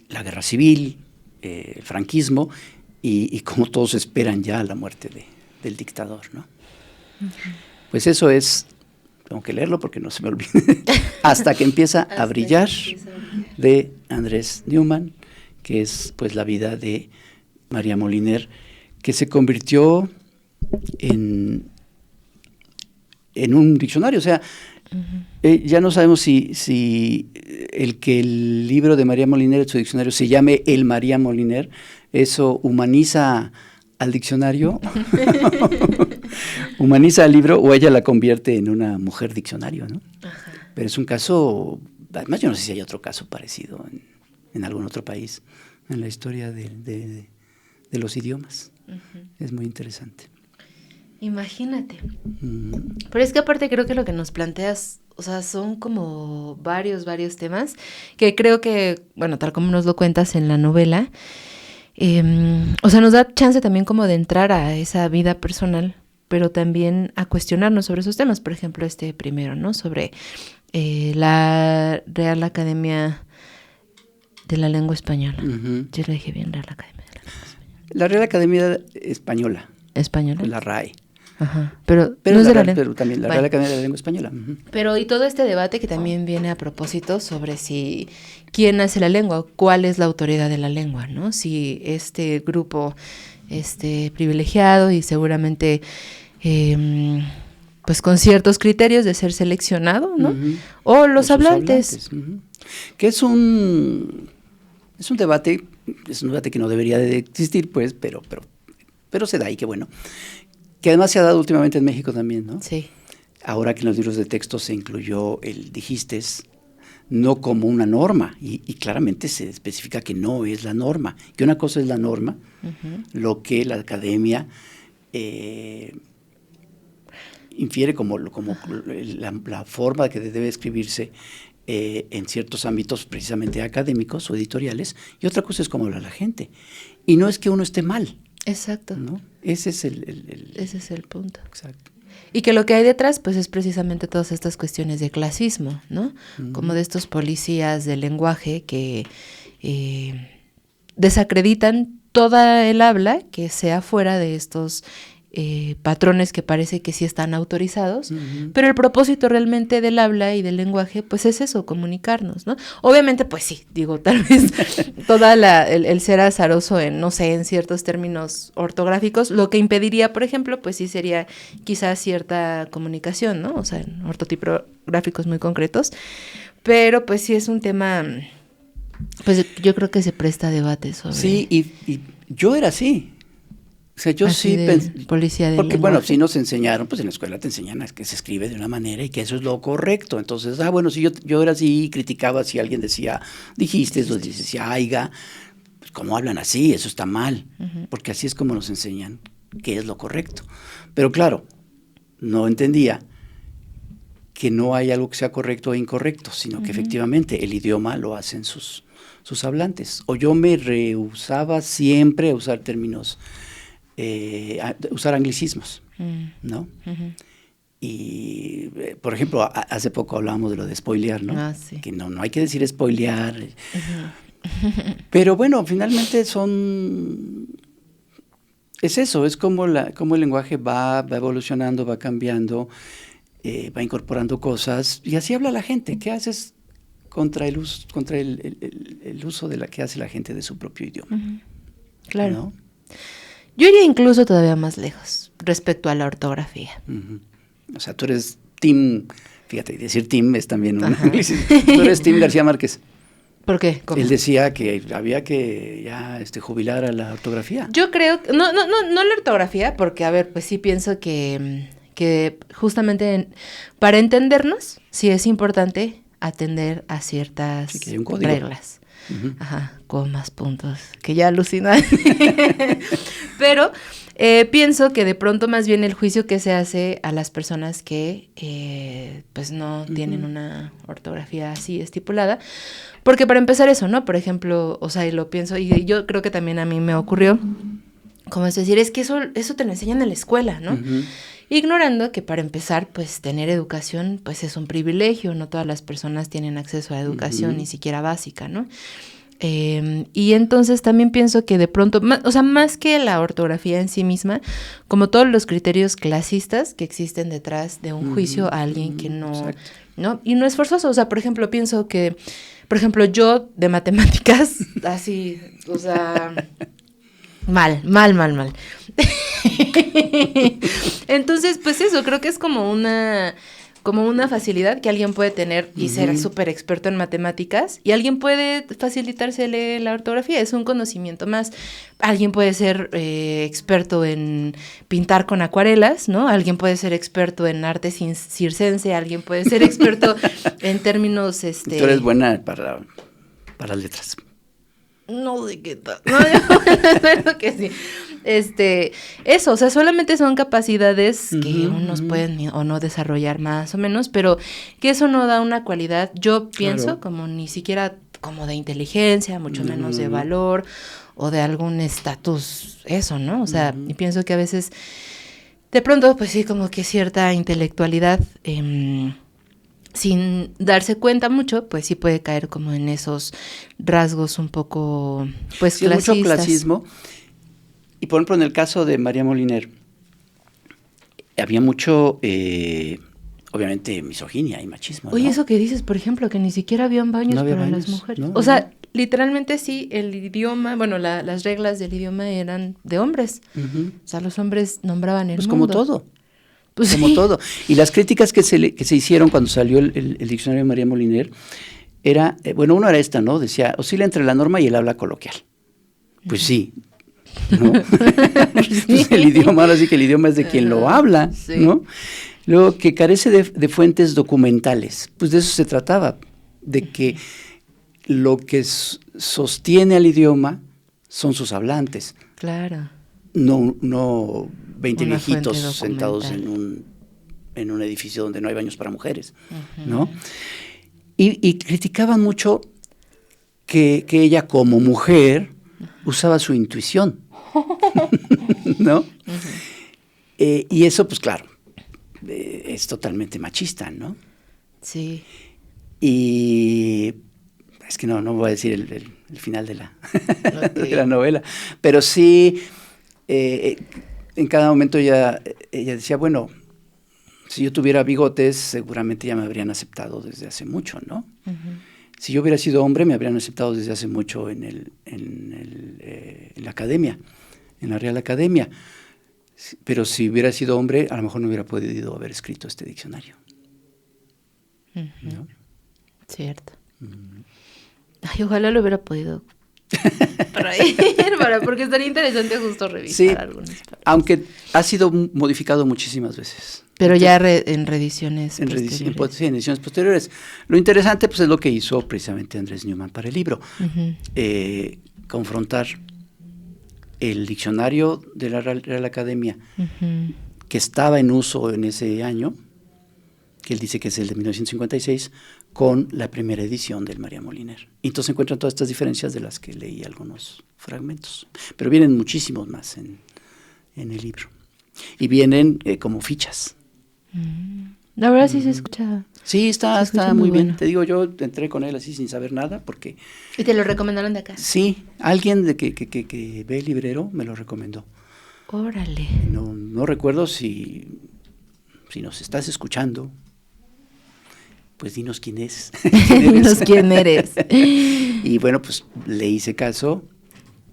la guerra civil, el franquismo, y como todos esperan ya la muerte del dictador, ¿no? Pues eso es, tengo que leerlo porque no se me olvide, Hasta que empieza a brillar, de Andrés Neumann, que es pues la vida de María Moliner, que se convirtió en un diccionario. O sea, ya no sabemos si el libro de María Moliner, su diccionario, se llame El María Moliner, eso humaniza al diccionario, humaniza al libro, o ella la convierte en una mujer diccionario, ¿no? Ajá. Pero es un caso, además yo no sé si hay otro caso parecido en algún otro país en la historia de los idiomas. Es muy interesante. Imagínate. Pero es que aparte creo que lo que nos planteas, o sea, son como varios temas que creo que, bueno, tal como nos lo cuentas en la novela, o sea, nos da chance también como de entrar a esa vida personal, pero también a cuestionarnos sobre esos temas. Por ejemplo, este primero, ¿no? Sobre la Real Academia de la Lengua Española. Yo lo dije bien, Real Academia de la Lengua Española. La Real Academia Española. ¿Española? La RAE. Ajá, pero no es de la lengua. Pero también la Real Academia de la Lengua Española. Pero y todo este debate que también viene a propósito sobre si quién hace la lengua, cuál es la autoridad de la lengua, ¿no? Si este grupo privilegiado y seguramente pues con ciertos criterios de ser seleccionado, ¿no? O los hablantes. Que es un debate que no debería de existir, pues, pero se da, y qué bueno. Que además se ha dado últimamente en México también, ¿no? Sí. Ahora que en los libros de texto se incluyó el dijistes, no como una norma, y claramente se especifica que no es la norma, que una cosa es la norma, lo que la academia infiere como la forma que debe escribirse en ciertos ámbitos precisamente académicos o editoriales, y otra cosa es cómo habla la gente. Y no es que uno esté mal. Exacto. ¿No? Ese es Ese es el punto. Exacto. Y que lo que hay detrás, pues, es precisamente todas estas cuestiones de clasismo, ¿no? Como de estos policías del lenguaje que desacreditan toda el habla que sea fuera de estos patrones que parece que sí están autorizados, pero el propósito realmente del habla y del lenguaje, pues es eso, comunicarnos, ¿no? Obviamente, pues sí, digo, tal vez el ser azaroso en, no sé, en ciertos términos ortográficos, lo que impediría, por ejemplo, pues sí sería quizás cierta comunicación, ¿no? O sea, en ortotipográficos muy concretos, pero pues sí es un tema, pues yo creo que se presta a debate sobre... Sí, y yo era así. O sea, yo así sí pensé, policía del porque lenguaje. bueno, sí nos enseñaron, pues en la escuela te enseñan a que se escribe de una manera y que eso es lo correcto. Entonces, bueno, si yo era así, criticaba si alguien decía, dijiste, o decía, aiga, pues cómo hablan así, eso está mal, porque así es como nos enseñan qué es lo correcto. Pero claro, no entendía que no hay algo que sea correcto o incorrecto, sino que efectivamente el idioma lo hacen sus hablantes. O yo me rehusaba siempre a usar términos, a usar anglicismos, ¿no? Y, por ejemplo, hace poco hablábamos de lo de spoilear, ¿no? Ah, sí. Que no hay que decir spoilear. Pero bueno, finalmente es eso, es como el lenguaje va evolucionando, va cambiando, va incorporando cosas, y así habla la gente. ¿Qué haces contra el uso de la que hace la gente de su propio idioma? Claro. ¿No? Yo iría incluso todavía más lejos respecto a la ortografía. O sea, tú eres team, fíjate, decir team es también un anglicismo. Tú eres team García Márquez. ¿Por qué? ¿Cómo? Él decía que había que ya jubilar a la ortografía. Yo creo, no la ortografía, porque a ver, pues sí pienso que justamente para entendernos, sí es importante atender a ciertas que hay un código. Reglas. Ajá, comas, puntos, que ya alucinan. Pero pienso que de pronto más bien el juicio que se hace a las personas que pues no tienen una ortografía así estipulada, porque para empezar eso, ¿no? Por ejemplo, o sea, y lo pienso, y yo creo que también a mí me ocurrió, como es decir, es que eso te lo enseñan en la escuela, ¿no? Ignorando que para empezar, pues tener educación pues es un privilegio, no todas las personas tienen acceso a educación ni siquiera básica, ¿no? Y entonces también pienso que de pronto, más que la ortografía en sí misma, como todos los criterios clasistas que existen detrás de un juicio a alguien que no, y no es forzoso. O sea, por ejemplo, pienso que, yo de matemáticas, así, o sea, mal. Entonces, pues eso, creo que es como una facilidad que alguien puede tener y ser súper experto en matemáticas, y alguien puede facilitársele la ortografía, es un conocimiento más. Alguien puede ser experto en pintar con acuarelas, ¿no? Alguien puede ser experto en arte circense, alguien puede ser experto en términos... Tú eres buena para las letras. No, ¿de qué tal? No, claro que sí. Eso, o sea, solamente son capacidades que unos pueden o no desarrollar más o menos, pero que eso no da una cualidad, yo pienso, como ni siquiera como de inteligencia, mucho menos de valor o de algún estatus, eso, ¿no? O sea, y pienso que a veces, de pronto, pues sí, como que cierta intelectualidad, sin darse cuenta mucho, pues sí puede caer como en esos rasgos un poco, pues, sí, clasistas. Mucho clasismo. Y por ejemplo, en el caso de María Moliner, había mucho, obviamente, misoginia y machismo. Oye, ¿no? eso que dices, por ejemplo, que ni siquiera habían baños para las mujeres. O sea, literalmente sí, el idioma, bueno, las reglas del idioma eran de hombres. O sea, los hombres nombraban el mundo. Como todo. Pues como todo. Y las críticas que se hicieron cuando salió el diccionario de María Moliner era, uno era esta, ¿no? Decía, oscila entre la norma y el habla coloquial. Pues sí, ¿no? Pues el idioma, ahora sí que el idioma es de quien lo habla, ¿no? Luego, que carece de fuentes documentales. Pues de eso se trataba, de que lo que sostiene al idioma son sus hablantes. Claro. No 20 Una viejitos sentados en un en un edificio donde no hay baños para mujeres, ¿no? Y criticaban mucho que ella como mujer usaba su intuición, ¿no? Y eso, pues claro, es totalmente machista, ¿no? Sí. Y es que no voy a decir el final de de la novela, pero sí, en cada momento ella decía, bueno, si yo tuviera bigotes, seguramente ya me habrían aceptado desde hace mucho, ¿no? Si yo hubiera sido hombre, me habrían aceptado desde hace mucho en la academia, en la Real Academia. Pero si hubiera sido hombre, a lo mejor no hubiera podido haber escrito este diccionario. ¿No? Cierto. Ay, ojalá lo hubiera podido porque estaría interesante justo revisar algunas partes. Aunque ha sido modificado muchísimas veces. Pero ya en reediciones posteriores. Sí, en ediciones posteriores. Lo interesante pues es lo que hizo precisamente Andrés Newman para el libro. Confrontar el diccionario de la Real Academia, que estaba en uso en ese año, que él dice que es el de 1956, con la primera edición del María Moliner. Y entonces se encuentran todas estas diferencias de las que leí algunos fragmentos. Pero vienen muchísimos más en el libro. Y vienen como fichas. La verdad sí se escucha. Sí, está muy bien. Bueno. Te digo, yo entré con él así sin saber nada porque... ¿Y te lo recomendaron de acá? Sí, alguien que ve el librero me lo recomendó. Órale. No recuerdo si nos estás escuchando, pues dinos quién es. Dinos quién eres. Y bueno, pues le hice caso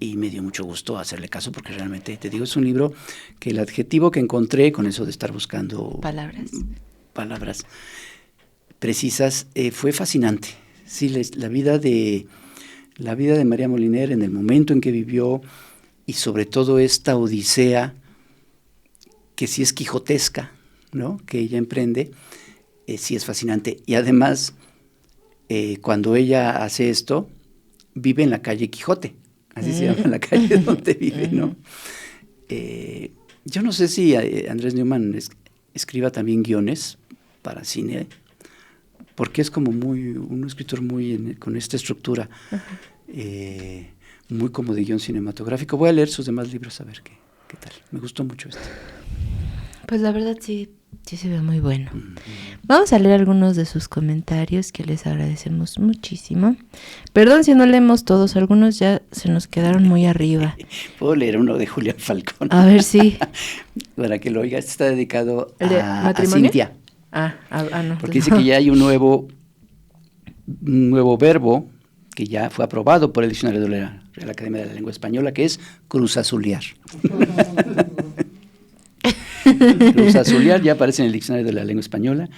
y me dio mucho gusto hacerle caso porque realmente, te digo, es un libro que el adjetivo que encontré con eso de estar buscando palabras precisas fue fascinante. Sí, la vida de María Moliner en el momento en que vivió y sobre todo esta odisea que sí es quijotesca, ¿no? Que ella emprende, sí es fascinante. Y además, cuando ella hace esto, vive en la calle Quijote, así se llama la calle donde vive, ¿no? Yo no sé si Andrés Newman escriba también guiones para cine, porque es como un escritor muy con esta estructura, muy como de guión cinematográfico. Voy a leer sus demás libros a ver qué tal. Me gustó mucho este. Pues la verdad sí se ve muy bueno. Vamos a leer algunos de sus comentarios que les agradecemos muchísimo. Perdón si no leemos todos, algunos ya se nos quedaron muy arriba. Puedo leer uno de Julián Falcón. A ver, sí. Para que lo oigas, está dedicado a Cintia. No. Porque dice que ya hay un nuevo verbo que ya fue aprobado por el diccionario de la Real Academia de la Lengua Española, que es cruzazulear. Cruzazulear ya aparece en el diccionario de la lengua española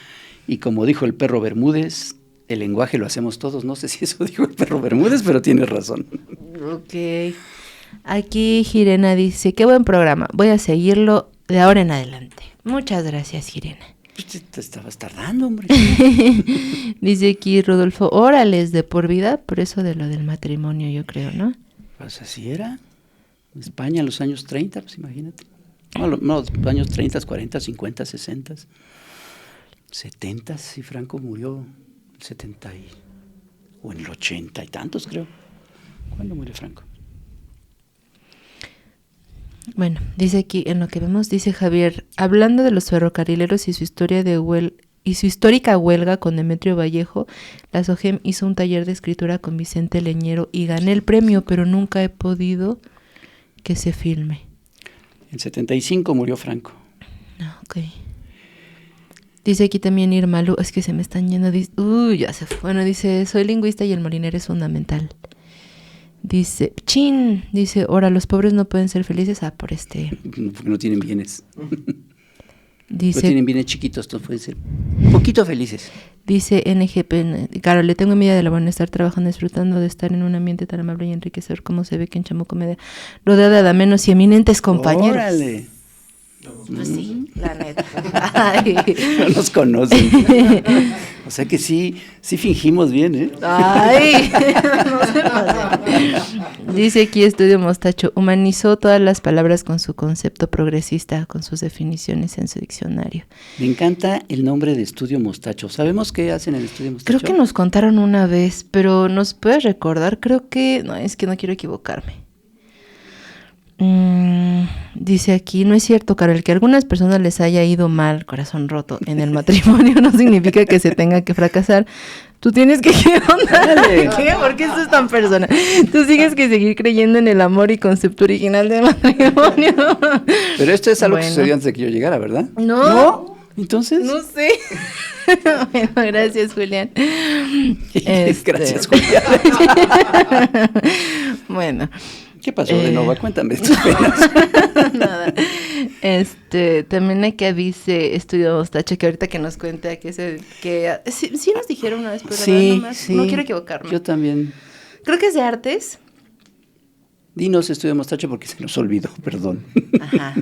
y como dijo el perro Bermúdez, el lenguaje lo hacemos todos. No sé si eso dijo el perro Bermúdez, pero tiene razón. Ok. Aquí Girena dice, qué buen programa, voy a seguirlo de ahora en adelante. Muchas gracias, Girena. Pues te estabas tardando, hombre. Dice aquí Rodolfo, órales, de por vida, por eso de lo del matrimonio, yo creo, ¿no? Pues así era. España en los años 30, pues imagínate. No, los años 30, 40, 50, 60, 70, si Franco murió en el 70 o en el 80 y tantos, creo. ¿Cuándo murió Franco? Bueno, dice aquí, en lo que vemos, dice Javier, hablando de los ferrocarrileros y su historia y su histórica huelga con Demetrio Vallejo, la SOGEM hizo un taller de escritura con Vicente Leñero y gané el premio, pero nunca he podido que se filme. En 75 murió Franco. Ok. Dice aquí también Irma Lu, es que se me están yendo. Ya se fue. Bueno, dice, soy lingüista y el Moliner es fundamental. Dice, dice, ahora los pobres no pueden ser felices. Por Porque no tienen bienes. Dice, no tienen bienes chiquitos, entonces pueden ser un poquito felices. Dice NGP, claro, le tengo envidia de lo bueno de estar trabajando, disfrutando de estar en un ambiente tan amable y enriquecedor como se ve que en Chamuco Media, rodeada de amenos y eminentes compañeros. ¡Órale! Pues sí, la neta. Ay. No nos conocen. O sea que sí fingimos bien, ¿eh? Ay, no se pase. Dice aquí Estudio Mostacho, humanizó todas las palabras con su concepto progresista, con sus definiciones en su diccionario. Me encanta el nombre de Estudio Mostacho. ¿Sabemos qué hacen en el Estudio Mostacho? Creo que nos contaron una vez, pero ¿nos puedes recordar? Creo que... No, es que no quiero equivocarme. Dice aquí, no es cierto, Carol, que a algunas personas les haya ido mal, corazón roto, en el matrimonio no significa que se tenga que fracasar. Tú tienes que... ¿Qué onda? ¿Qué? ¿Por qué esto es tan personal? Tú sigues que seguir creyendo en el amor y concepto original del matrimonio. Pero esto es algo que sucedió antes de que yo llegara, ¿verdad? No. ¿Entonces? No sé. Bueno, gracias, Julián. Gracias, Julián. Bueno. ¿Qué pasó de Nova? Cuéntame tus penas. Nada. También acá dice Estudio Mostacho que ahorita que nos cuenta sí nos dijeron una vez, pero sí, no quiero equivocarme. Yo también. Creo que es de artes. Dinos Estudio Mostacho porque se nos olvidó, perdón. Ajá.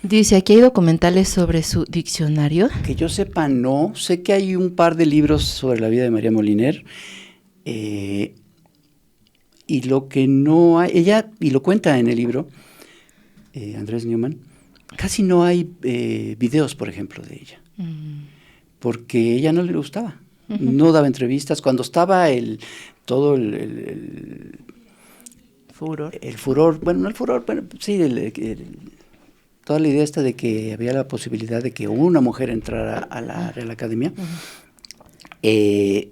Dice, aquí hay documentales sobre su diccionario. Que yo sepa, no. Sé que hay un par de libros sobre la vida de María Moliner. Y lo que no hay, ella, y lo cuenta en el libro, Andrés Newman, casi no hay videos, por ejemplo, de ella. Porque ella no le gustaba. No daba entrevistas. Cuando estaba todo el furor. El furor, bueno, no el furor, bueno, sí, toda la idea esta de que había la posibilidad de que una mujer entrara a la Real Academia,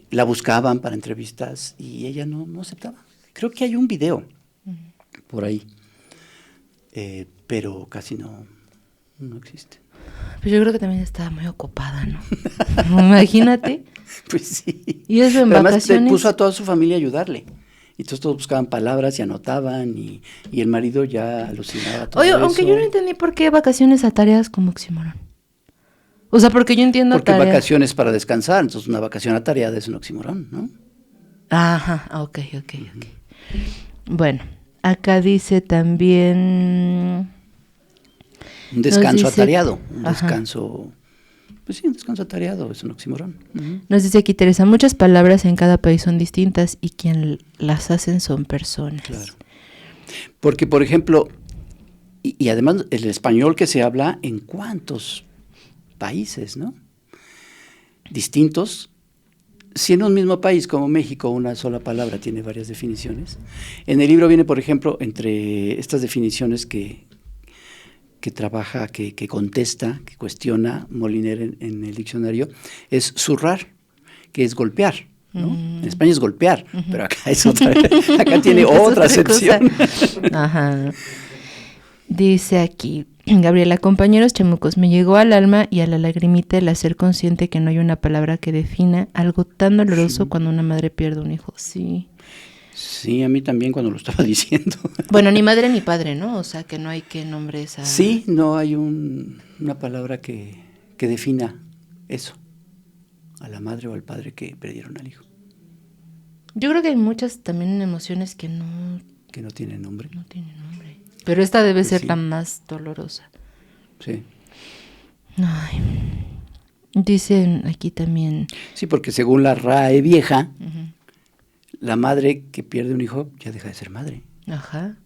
la buscaban para entrevistas y ella no aceptaba. Creo que hay un video por ahí, pero casi no existe. Pues yo creo que también estaba muy ocupada, ¿no? Imagínate. Pues sí. Y eso en pero vacaciones. Además puso a toda su familia a ayudarle. Y entonces todos buscaban palabras y anotaban y el marido ya alucinaba todo. Oye, eso. aunque yo no entendí por qué vacaciones a tareas como oxímoron. O sea, porque yo entiendo porque vacaciones para descansar, entonces una vacación atareada es un oxímoron, ¿no? Ajá, ok. Bueno, acá dice también... Un descanso atareado, un ajá. descanso... Pues sí, un descanso atareado es un oxímoron. Nos dice aquí Teresa, muchas palabras en cada país son distintas y quien las hacen son personas. Claro. Porque, por ejemplo, y además el español que se habla en cuántos países, ¿no? Distintos. Si en un mismo país como México una sola palabra tiene varias definiciones, en el libro viene, por ejemplo, entre estas definiciones que trabaja, que contesta, que cuestiona Moliner en el diccionario, es zurrar, que es golpear, ¿no? En España es golpear, pero acá es acá tiene otra acepción. Ajá. Dice aquí, Gabriela, compañeros chamucos, me llegó al alma y a la lagrimita el hacer consciente que no hay una palabra que defina algo tan doloroso cuando una madre pierde un hijo. Sí. Sí, a mí también cuando lo estaba diciendo. Bueno, ni madre ni padre, ¿no? O sea, que no hay que nombre esa... Sí, no hay una palabra que defina eso, a la madre o al padre que perdieron al hijo. Yo creo que hay muchas también emociones que no... Que no tienen nombre. No tienen nombre. Pero esta debe Pues ser sí. la más dolorosa. Sí. Ay. Dicen aquí también... Sí, porque según la RAE vieja, la madre que pierde un hijo ya deja de ser madre. Ajá.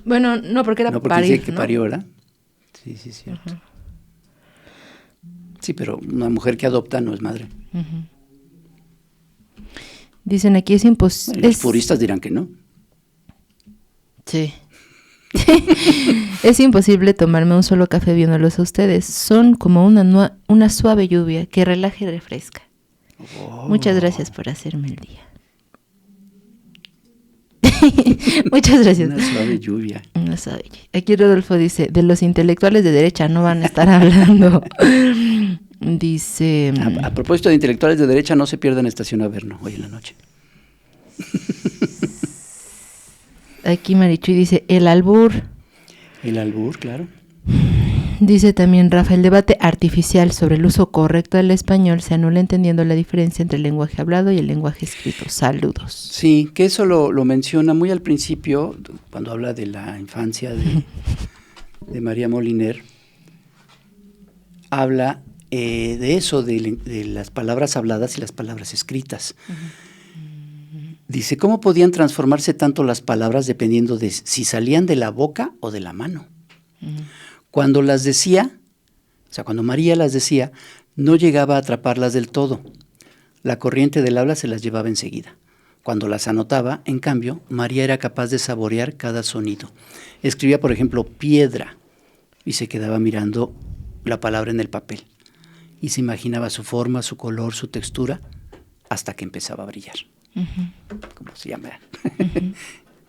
Bueno, no, porque era no porque parir, dice que ¿no? parió, ¿verdad? Sí, es cierto. Sí, pero una mujer que adopta no es madre. Dicen aquí es imposible... Los puristas dirán que no. Sí. Es imposible tomarme un solo café viéndolos a ustedes. Son como una suave lluvia que relaja y refresca. Oh. Muchas gracias por hacerme el día. Muchas gracias. Una suave lluvia. Una suave lluvia. Aquí Rodolfo dice, de los intelectuales de derecha no van a estar hablando. Dice... A propósito de intelectuales de derecha, no se pierdan Estación Averno hoy en la noche. Aquí Marichuy dice, el albur. El albur, claro. Dice también Rafa, el debate artificial sobre el uso correcto del español se anula entendiendo la diferencia entre el lenguaje hablado y el lenguaje escrito. Saludos. Sí, que eso lo menciona muy al principio, cuando habla de la infancia de María Moliner. Habla de eso, de las palabras habladas y las palabras escritas. Dice, ¿cómo podían transformarse tanto las palabras dependiendo de si salían de la boca o de la mano? Cuando las decía, o sea, cuando María las decía, no llegaba a atraparlas del todo. La corriente del habla se las llevaba enseguida. Cuando las anotaba, en cambio, María era capaz de saborear cada sonido. Escribía, por ejemplo, piedra, y se quedaba mirando la palabra en el papel. Y se imaginaba su forma, su color, su textura, hasta que empezaba a brillar. Como se llama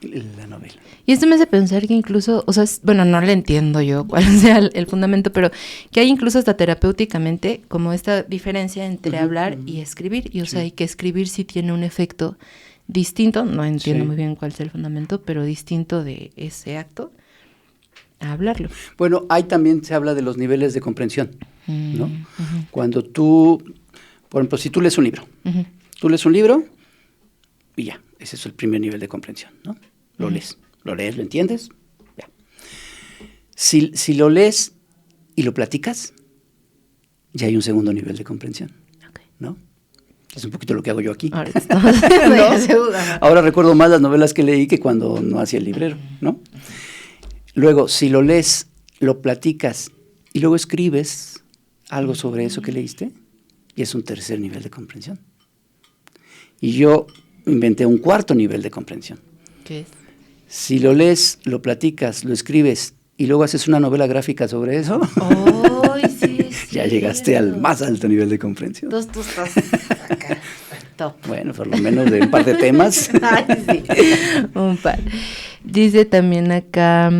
la novela. Y esto me hace pensar que incluso, o sea, bueno, no le entiendo yo cuál sea el fundamento, pero que hay incluso hasta terapéuticamente como esta diferencia entre hablar y escribir. Y o sea, y que escribir sí tiene un efecto distinto, no entiendo muy bien cuál es el fundamento, pero distinto de ese acto a hablarlo. Bueno, ahí también se habla de los niveles de comprensión, ¿no? Cuando tú, por ejemplo, si tú lees un libro, y ya, ese es el primer nivel de comprensión, ¿no? Lo lees, lo entiendes, ya. Si lo lees y lo platicas, ya hay un segundo nivel de comprensión, ¿no? Es un poquito lo que hago yo aquí. Ahora recuerdo más las novelas que leí que cuando no hacía el librero, ¿no? Luego, si lo lees, lo platicas y luego escribes algo sobre eso que leíste, y es un tercer nivel de comprensión. Y yo inventé un cuarto nivel de comprensión. ¿Qué es? Si lo lees, lo platicas, lo escribes y luego haces una novela gráfica sobre eso, Sí, ya llegaste al más alto nivel de comprensión. Tú estás acá, top. Bueno, por lo menos de un par de temas. Ay, sí, un par. Dice también acá,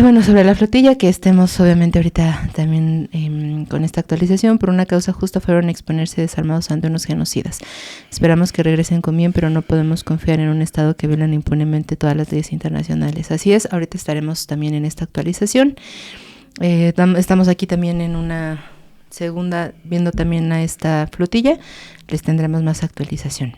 bueno, sobre la flotilla, que estemos obviamente ahorita también con esta actualización. Por una causa justa fueron a exponerse desarmados ante unos genocidas. Esperamos que regresen con bien, pero no podemos confiar en un Estado que viola impunemente todas las leyes internacionales. Así es, ahorita estaremos también en esta actualización. Estamos aquí también en una segunda, viendo también a esta flotilla. Les tendremos más actualización.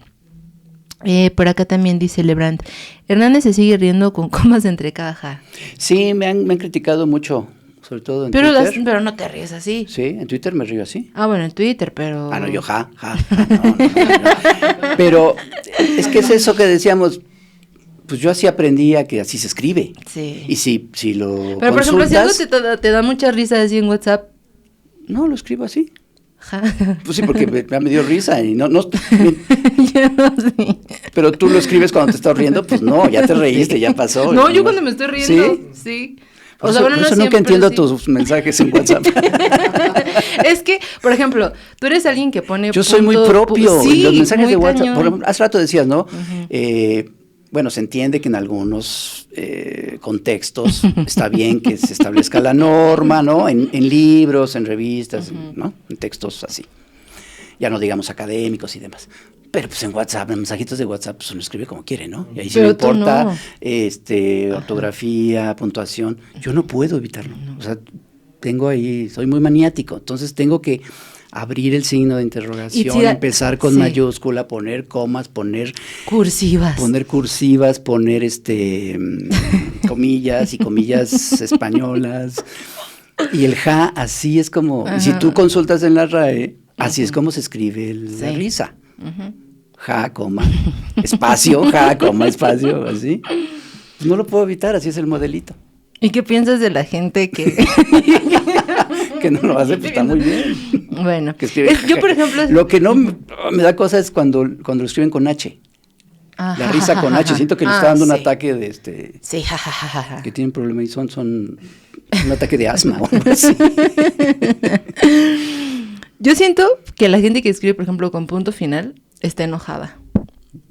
Por acá también dice Lebrand, Hernández se sigue riendo con comas entre cada ja. Sí, me han criticado mucho, sobre todo en Twitter. Pero no te ríes así. Sí, en Twitter me río así. Ah, bueno, en Twitter, pero... Ah, no, yo no. Pero es que es eso que decíamos, pues yo así aprendí a que así se escribe. Sí. Y si lo pero por consultas, ejemplo, si algo te da mucha risa así en WhatsApp. No, lo escribo así. Ja. Pues sí, porque me dio risa y no Yo no sé. Pero tú lo escribes cuando te estás riendo, pues no, ya te reíste, ya pasó. No, yo cuando me estoy riendo, sí. Por eso nunca entiendo tus mensajes en WhatsApp. Es que, por ejemplo, tú eres alguien que pone... Yo soy muy propio. Sí, los mensajes de WhatsApp, cañón. por ejemplo, hace rato decías, ¿no? Bueno, se entiende que en algunos contextos está bien que se establezca la norma, ¿no? En libros, en revistas, ¿no? En textos así. Ya no digamos académicos y demás. Pero pues en WhatsApp, en mensajitos de WhatsApp, pues uno escribe como quiere, ¿no? Y ahí sí no importa ortografía, puntuación. Yo no puedo evitarlo. O sea, tengo ahí, soy muy maniático. Entonces tengo que abrir el signo de interrogación, empezar con mayúscula, poner comas, poner cursivas, poner comillas y comillas españolas. Y el ja, así es como, y si tú consultas en la RAE, así es como se escribe la risa. Ja, coma, espacio, ja, coma, espacio, así. Pues no lo puedo evitar, así es el modelito. ¿Y qué piensas de la gente que que no lo hace? Pues está muy bien. Bueno, que escribe, yo por ejemplo... Lo que no me da cosa es cuando lo escriben con H. La risa con H, siento que le está dando un ataque de Sí, jajaja. Que tienen problema y son un ataque de asma o algo así. Yo siento que la gente que escribe, por ejemplo, con punto final, está enojada.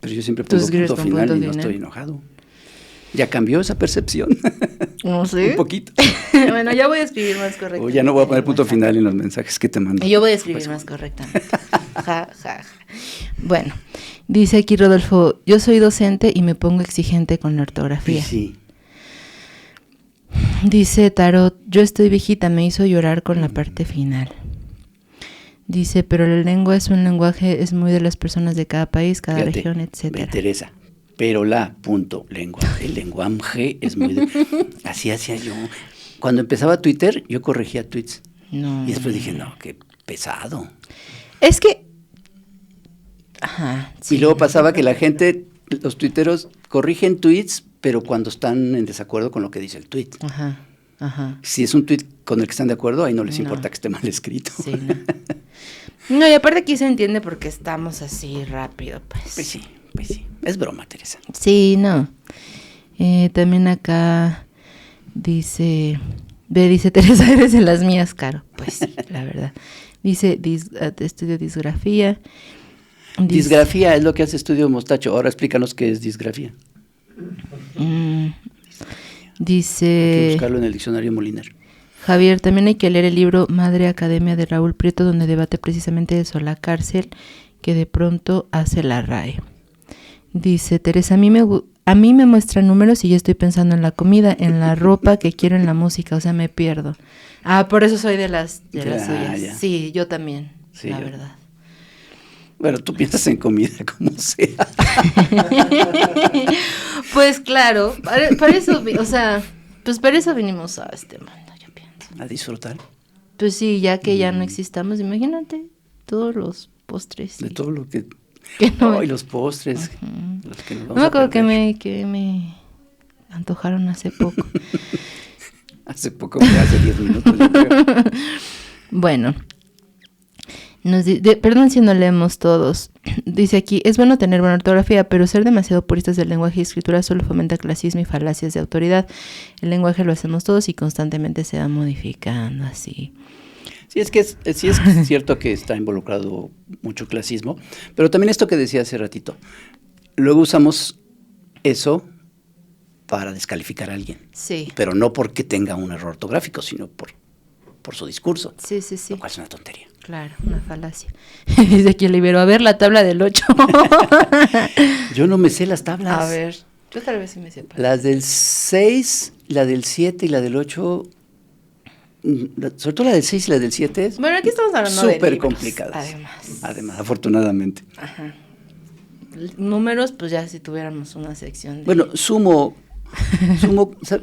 Pero yo siempre pongo punto final y no estoy enojado. ¿Ya cambió esa percepción? No sé. Un poquito. Bueno, ya voy a escribir más correctamente. O ya no voy a poner punto final en los mensajes que te mando. Yo voy a escribir más correctamente. Bueno, dice aquí Rodolfo, yo soy docente y me pongo exigente con la ortografía. Sí. Dice Tarot, yo estoy viejita, me hizo llorar con la parte final. Dice, pero la lengua es un lenguaje, es muy de las personas de cada país, cada región, etcétera. Me interesa. Pero lengua. El lenguaje es muy... Así hacía yo. Cuando empezaba Twitter, yo corregía tweets. No. Y después dije, no, qué pesado. Es que... Ajá. Y luego pasaba que la gente, los tuiteros, corrigen tweets, pero cuando están en desacuerdo con lo que dice el tweet. Ajá. Si es un tweet con el que están de acuerdo, ahí no les importa que esté mal escrito. Sí, no. No, y aparte aquí se entiende porque estamos así rápido, pues. Pues sí. Es broma, Teresa. Sí, no. También acá dice Teresa, eres de las mías, Caro. Pues sí, la verdad. Dice, estudio disgrafía. Disgrafía es lo que hace Estudio Mostacho. Ahora explícanos qué es disgrafía. Dice... Hay que buscarlo en el diccionario Moliner. Javier, también hay que leer el libro Madre Academia de Raúl Prieto, donde debate precisamente eso, la cárcel que de pronto hace la RAE. Dice Teresa, a mí me muestran números y yo estoy pensando en la comida, en la ropa que quiero, en la música, o sea, me pierdo. Por eso soy de las suyas. Ya. Sí, yo también, Sí, la verdad. Bueno, tú piensas en comida como sea. Pues claro, para eso, o sea, pues para eso vinimos a este mundo, yo pienso. A disfrutar. Pues sí, ya que ya no existamos, imagínate todos los postres. De todo lo que... no, y los postres. Los que nos vamos no me acuerdo a perder. que me antojaron hace poco. Hace poco, hace 10 minutos. Yo creo. Bueno, perdón si no leemos todos. Dice aquí, es bueno tener buena ortografía, pero ser demasiado puristas del lenguaje y escritura solo fomenta clasismo y falacias de autoridad. El lenguaje lo hacemos todos y constantemente se va modificando así. Sí, es que sí es cierto que está involucrado mucho clasismo, pero también esto que decía hace ratito, luego usamos eso para descalificar a alguien. Sí. Pero no porque tenga un error ortográfico, sino por su discurso. Sí. Lo cual es una tontería. Claro, una falacia. Dice aquí Olivero, a ver la tabla del 8. Yo no me sé las tablas. A ver, yo tal vez sí me sepa. Las del 6, la del 7 y la del 8, sobre todo la del 6 y la del 7, bueno, aquí estamos hablando de súper libros, complicadas. Además, afortunadamente. Ajá. Números, pues ya si tuviéramos una sección de... Bueno, sumo, o sea,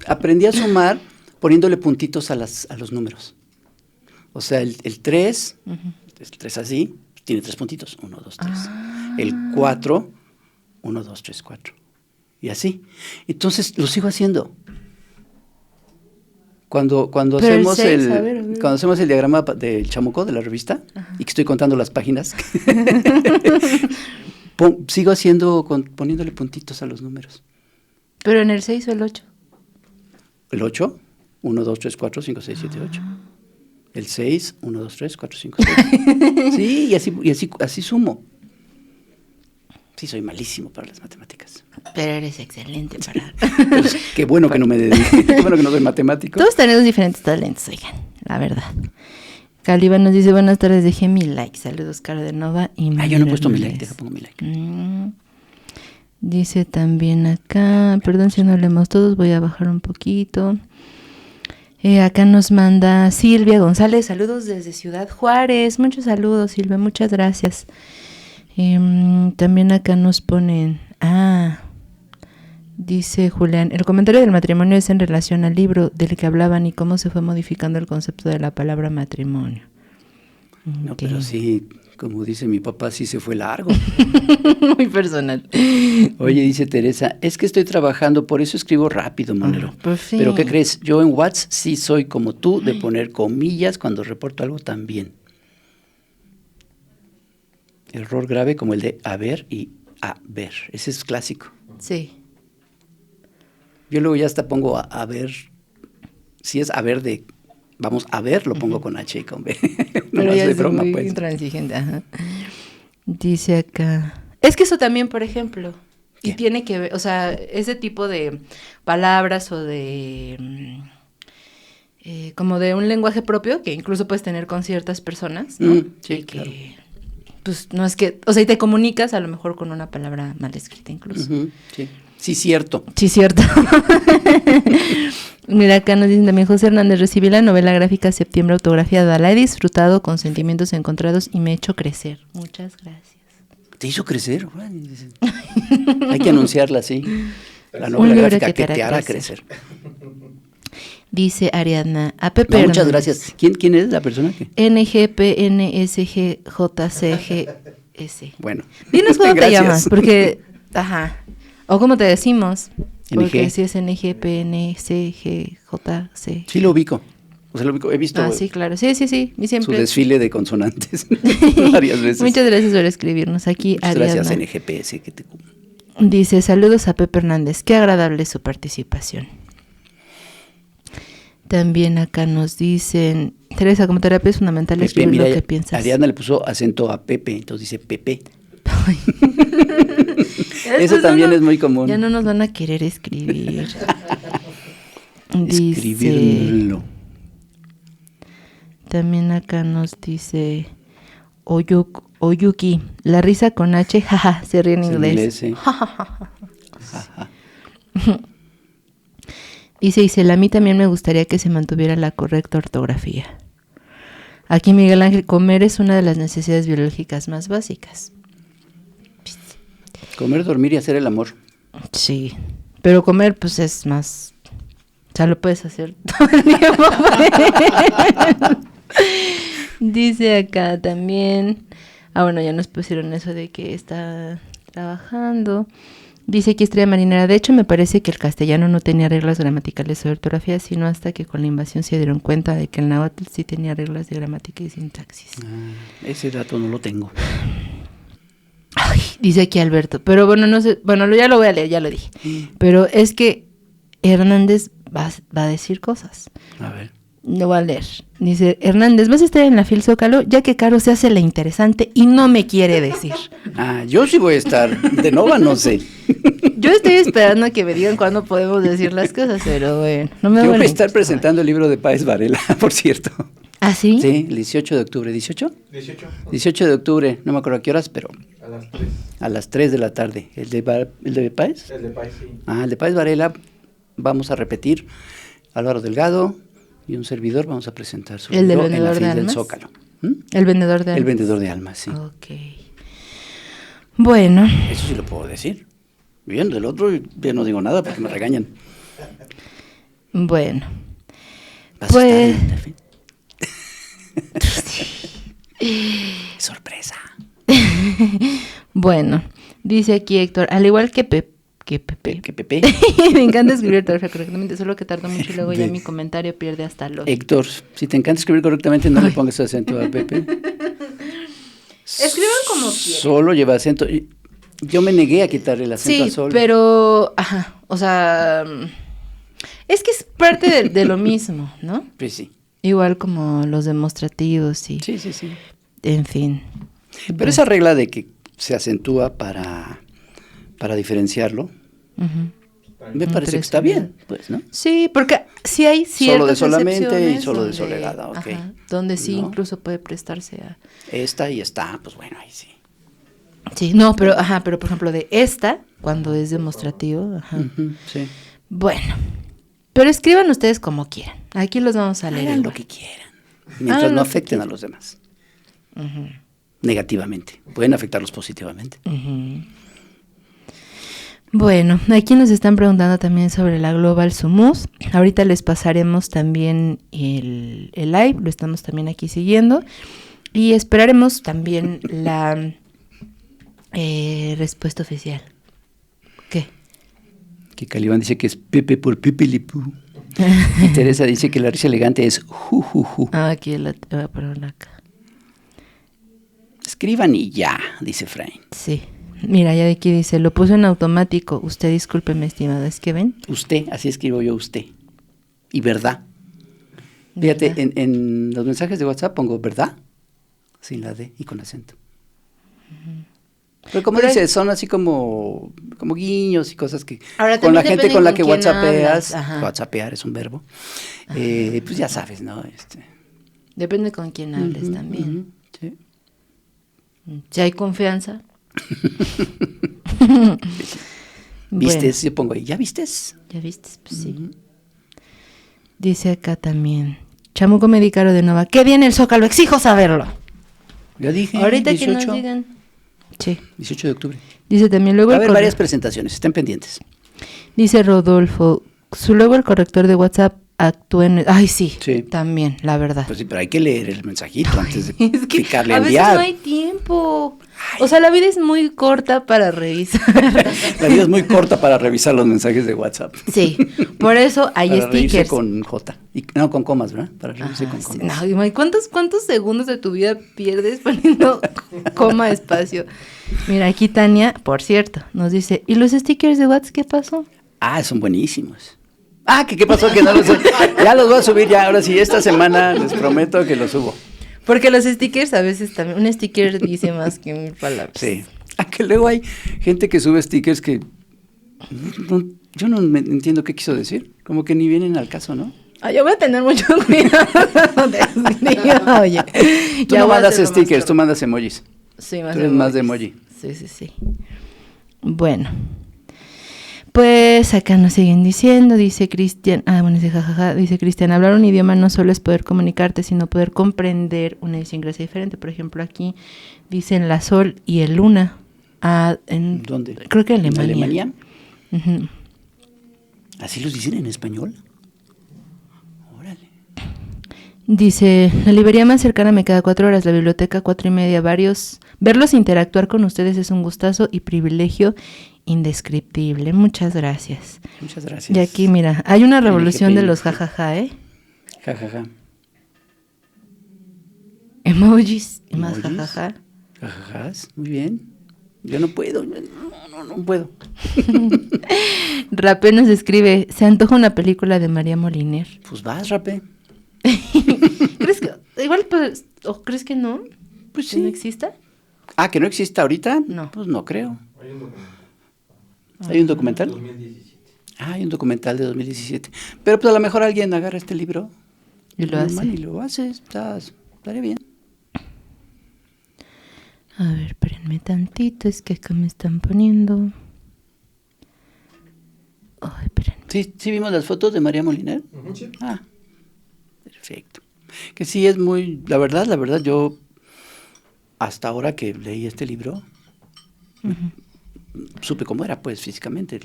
aprendí a sumar poniéndole puntitos a los números. O sea, el 3, el 3 así, tiene 3 puntitos, 1, 2, 3. El 4, 1, 2, 3, 4. Y así. Entonces, lo sigo haciendo. Cuando hacemos cuando hacemos el diagrama del chamuco de la revista, y que estoy contando las páginas, sigo haciendo, poniéndole puntitos a los números. ¿Pero en el 6 o el 8? El 8, 1, 2, 3, 4, 5, 6, 7, 8. El 6, 1, 2, 3, 4, 5, 6. Sí, y así sumo. Sí, soy malísimo para las matemáticas. Pero eres excelente para... Pues, qué bueno que no me dedique, qué bueno que no soy matemático. Todos tenemos diferentes talentos, oigan, la verdad. Caliba nos dice, buenas tardes, dejé mi like. Saludos, Caro de Nova. Y yo no he puesto mi like, deja pongo mi like. Dice también acá, perdón si no leemos todos, voy a bajar un poquito. Acá nos manda Silvia González, saludos desde Ciudad Juárez. Muchos saludos, Silvia, muchas gracias. También acá nos ponen, dice Julián, el comentario del matrimonio es en relación al libro del que hablaban y cómo se fue modificando el concepto de la palabra matrimonio. No, Okay. pero sí, como dice mi papá, sí se fue largo. Muy personal. Oye, dice Teresa, es que estoy trabajando, por eso escribo rápido, Monero. Pues sí. Pero ¿qué crees? Yo en WhatsApp sí soy como tú, de poner comillas cuando reporto algo también. Error grave como el de haber y haber. Ese es clásico. Sí. Yo luego ya hasta pongo a ver. Si es haber de vamos a ver, lo pongo con H y con B. No Pero más ya de es broma, muy pues. intransigente. Ajá. Dice acá. Es que eso también, por ejemplo. ¿Qué? Y tiene que ver, o sea, ese tipo de palabras o de como de un lenguaje propio que incluso puedes tener con ciertas personas, ¿no? Sí, y que, claro. pues no es que, o sea, y te comunicas a lo mejor con una palabra mal escrita incluso. Sí. Sí, cierto. Sí, cierto. Mira, acá nos dicen también José Hernández, recibí la novela gráfica Septiembre autografiada, la he disfrutado con sentimientos encontrados y me he hecho crecer. Muchas gracias. ¿Te hizo crecer? Hay que anunciarla así. La novela gráfica que te hará crecer. Dice Ariadna, a Pepe No, muchas Hernández. gracias. ¿Quién es la persona que? NGPNSGJCGS. Bueno. Dinos cómo te Gracias. llamas, porque, ajá, o cómo te decimos, porque NG. si es NGPNSGJC. Sí lo ubico. O sea, lo ubico. He visto Ah, sí, claro, sí, y su siempre. desfile de consonantes varias veces. Muchas gracias por escribirnos aquí, Muchas Ariadna. gracias, NGPS. Que te... Dice, saludos a Pepe Hernández, qué agradable su participación. También acá nos dicen, Teresa, como terapia es fundamental escribir Mira, lo que piensas. Ariadna le puso acento a Pepe, entonces dice Pepe. Ay. Eso también es muy común. Ya no nos van a querer escribir. Dice, Escribirlo. también acá nos dice Oyuki, la risa con H, jaja, se ríe en inglés. Sí. Dice Isela, a mí también me gustaría que se mantuviera la correcta ortografía. Aquí Miguel Ángel, comer es una de las necesidades biológicas más básicas. Comer, dormir y hacer el amor. Sí, pero comer pues es más, o sea, lo puedes hacer todo el tiempo. Dice acá también, bueno, ya nos pusieron eso de que está trabajando. Dice aquí Estrella Marinera, de hecho me parece que el castellano no tenía reglas gramaticales o de ortografía, sino hasta que con la invasión se dieron cuenta de que el náhuatl sí tenía reglas de gramática y sintaxis. Ese dato no lo tengo. Ay, dice aquí Alberto, pero bueno, no sé, bueno, ya lo voy a leer, ya lo dije. Pero es que Hernández va a decir cosas. A ver. Lo voy a leer. Dice, Hernández, ¿vas a estar en la FIL Zócalo? Ya que Caro se hace la interesante y no me quiere decir. Yo sí voy a estar. De Nova no sé. Yo estoy esperando a que me digan cuándo podemos decir las cosas, pero bueno, no me Yo voy voy a estar presentando el libro de Páez Varela, por cierto. ¿Ah, sí? Sí, el 18 de octubre. ¿18? 18 de octubre, no me acuerdo a qué horas, pero... A las 3. A las 3 de la tarde. ¿El de Páez? El de Páez, sí. El de Páez Varela vamos a repetir. Álvaro Delgado y un servidor vamos a presentar su ¿El del libro en la vendedor de FIL del almas? Zócalo. El vendedor de almas. El vendedor de almas, sí. Ok. Bueno. Eso sí lo puedo decir. Bien, del otro ya no digo nada porque me regañan. Bueno. ¿Vas Pues... a estar en la FIL? Sorpresa. Bueno, dice aquí Héctor, al igual que Pepe. Me encanta escribir ortografía correctamente, solo que tarda mucho y luego ya mi comentario pierde hasta los... Héctor, si te encanta escribir correctamente, no le pongas acento a Pepe. Escriban como quieran. Solo lleva acento. Yo me negué a quitarle el acento a Sol. Pero, o sea, es que es parte de lo mismo, ¿no? Pues sí. Igual como los demostrativos y... Sí. En fin. Pero esa regla de que se acentúa para diferenciarlo, me parece que está bien, pues, ¿no? Sí, porque sí hay ciertas Solo de solamente y excepciones solo de donde- soledad, ok. donde sí ¿No? incluso puede prestarse a... Esta y está, pues bueno, ahí sí. Sí, no, pero por ejemplo de esta, cuando es demostrativo, Sí. Bueno, pero escriban ustedes como quieran. Aquí los vamos a leer. Hagan lo igual. que quieran. Mientras Hagan no lo que afecten a los demás. Negativamente. Pueden afectarlos positivamente. Bueno, aquí nos están preguntando también sobre la Global Sumus. Ahorita les pasaremos también el live, lo estamos también aquí siguiendo. Y esperaremos también la respuesta oficial. ¿Qué? Que Calibán dice que es Pepe por Pepe Lipú. Y Teresa dice que la risa elegante es ju. Aquí la voy a poner acá. Escriban y ya, dice Frain. Sí. Mira, ya de aquí dice, lo puso en automático. Usted discúlpeme, estimado. ¿Es que ven? Usted, así escribo yo usted. Y verdad. Fíjate, ¿Verdad? en los mensajes de WhatsApp pongo verdad, sin la D y con acento. Pero como Pero dices, son así como guiños y cosas que Ahora, con la también gente depende con la con que quién whatsappeas, hablas, ajá. whatsappear es un verbo, pues ya sabes, ¿no? Depende con quién hables también. Sí. Si hay confianza. ¿Vistes? Yo pongo ahí, ¿ya vistes? ¿Ya viste? Pues sí. Dice acá también. Chamuco Medicaro de Nova. ¡Qué bien el Zócalo! ¡Exijo saberlo! Ya dije, Ahorita 18, que nos digan. Sí. 18 de octubre. Dice también luego Va a el haber varias presentaciones, estén pendientes. Dice Rodolfo. Luego el corrector de WhatsApp actúen. Ay, sí, Sí. también, la verdad. Pues sí, pero hay que leer el mensajito antes de Es que picarle a a veces enviar. no hay tiempo. O sea, la vida es muy corta para revisar. La vida es muy corta para revisar los mensajes de WhatsApp. Sí, por eso hay Para reírse stickers. con J. No, con comas, ¿verdad? Para reírse Ajá, con sí. comas. No, Imai, ¿cuántos segundos de tu vida pierdes poniendo coma espacio? Mira, aquí Tania, por cierto, nos dice, ¿y los stickers de WhatsApp qué pasó? Ah, son buenísimos. Ah, ¿qué pasó? Que no los ya los voy a subir ya. Ahora sí, esta semana les prometo que los subo. Porque los stickers a veces también, un sticker dice más que 1000 palabras. Sí. Ah, que luego hay gente que sube stickers que yo no me entiendo qué quiso decir. Como que ni vienen al caso, ¿no? Yo voy a tener mucho cuidado. Oye, Tú ya no voy a mandas hacerlo más stickers, claro. tú mandas emojis. Sí, más Tú eres más de emoji. Sí. Bueno. Pues acá nos siguen diciendo, dice Cristian, dice jajaja, dice Cristian, hablar un idioma no solo es poder comunicarte, sino poder comprender una idiosincrasia diferente. Por ejemplo, aquí dicen la sol y el luna. ¿Dónde? Creo que en ¿En Alemania. Alemania? Ujú. ¿Así los dicen en español? Órale. Dice, la librería más cercana me queda 4 horas, la biblioteca 4:30, verlos interactuar con ustedes es un gustazo y privilegio indescriptible. Muchas gracias. Muchas gracias. Y aquí, mira, hay una revolución LGTBI. de los jajaja, ¿eh? Ja, ja, ja. Emojis y más Emojis. jajaja. Jajajas, muy bien. Yo no puedo, no puedo. Rapé nos escribe, se antoja una película de María Moliner. Pues vas, Rapé. ¿Crees que, igual, pues, o crees que no? Pues ¿Que sí. no exista? Ah, ¿que no exista ahorita? No. Pues no creo. Hay un documental. ¿Hay un documental? 2017. Ah, hay un documental de 2017. Pero pues a lo mejor alguien agarra este libro Y lo hace. Y lo hace. Estaría bien. A ver, espérenme tantito, es que acá me están poniendo. Ay, espérenme. ¿Sí vimos las fotos de María Moliner? Sí. Ah, perfecto. Que sí es muy, la verdad, yo hasta ahora que leí este libro, supe cómo era pues físicamente.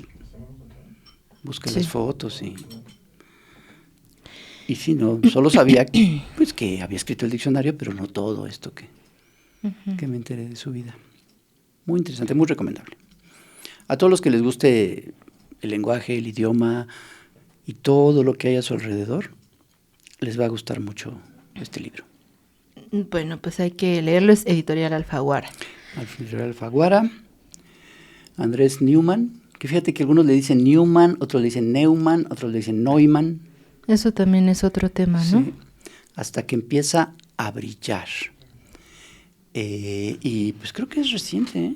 Busqué Sí. las fotos y sí, no, solo sabía pues que había escrito el diccionario, pero no todo esto que me enteré de su vida. Muy interesante, muy recomendable. A todos los que les guste el lenguaje, el idioma y todo lo que hay a su alrededor, les va a gustar mucho este libro. Bueno, pues hay que leerlo, es Editorial Alfaguara. Alfaguara, Andrés Neumann, que fíjate que algunos le dicen Newman, otros le dicen Neumann, otros le dicen Neumann. Eso también es otro tema, ¿no? Sí, hasta que empieza a brillar. Y pues creo que es reciente, ¿eh?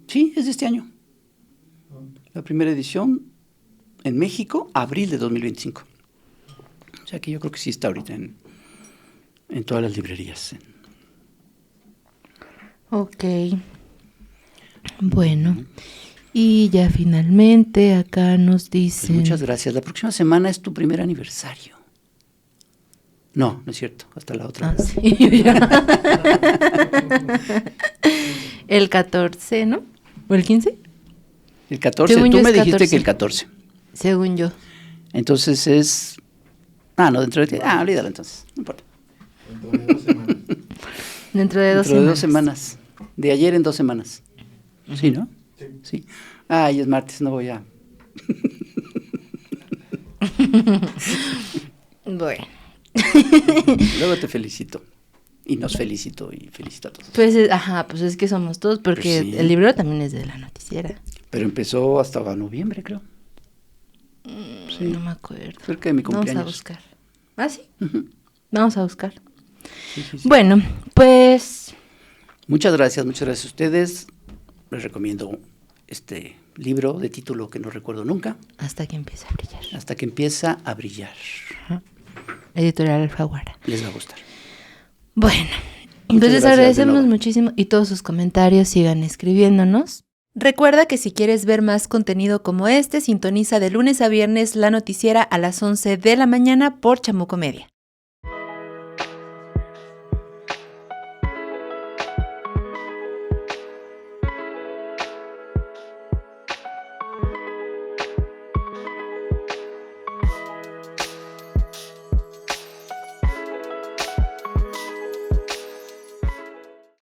Sí, es de este año. La primera edición en México, abril de 2025. O sea que yo creo que sí está ahorita en todas las librerías. Ok. Bueno, y ya finalmente acá nos Pues dicen... muchas gracias. La próxima semana es tu primer aniversario. No es cierto. Hasta la otra. Ah, sí, ya. El 14, ¿no? ¿O el 15? El 14. Según Tú yo me es dijiste 14. que el 14. Según yo. Entonces es... no, dentro de... olvídalo entonces. No importa. Dentro de 2 semanas. Dentro de 2 Dentro de semanas. 2 semanas. De ayer en 2 semanas. Sí, ¿no? Sí. Ay, es martes, no voy a... Bueno. Luego te felicito. Y nos felicito y felicito a todos. Pues, pues es que somos todos, porque Pues sí. el libro también es de la noticiera. Pero empezó hasta noviembre, creo. Sí. No me acuerdo. Cerca de mi Vamos cumpleaños. a buscar. ¿Ah, sí? Ujú. Vamos a buscar. Sí, sí, sí. Bueno, pues... Muchas gracias a ustedes. Les recomiendo este libro de título que no recuerdo nunca, Hasta que empiece a brillar. hasta que empieza a brillar. Editorial Alfaguara. Les va a gustar. Bueno, entonces gracias de agradecemos nuevo. muchísimo y todos sus comentarios sigan escribiéndonos. Recuerda que si quieres ver más contenido como este, sintoniza de lunes a viernes la noticiera a las 11 de la mañana por Chamuco Media.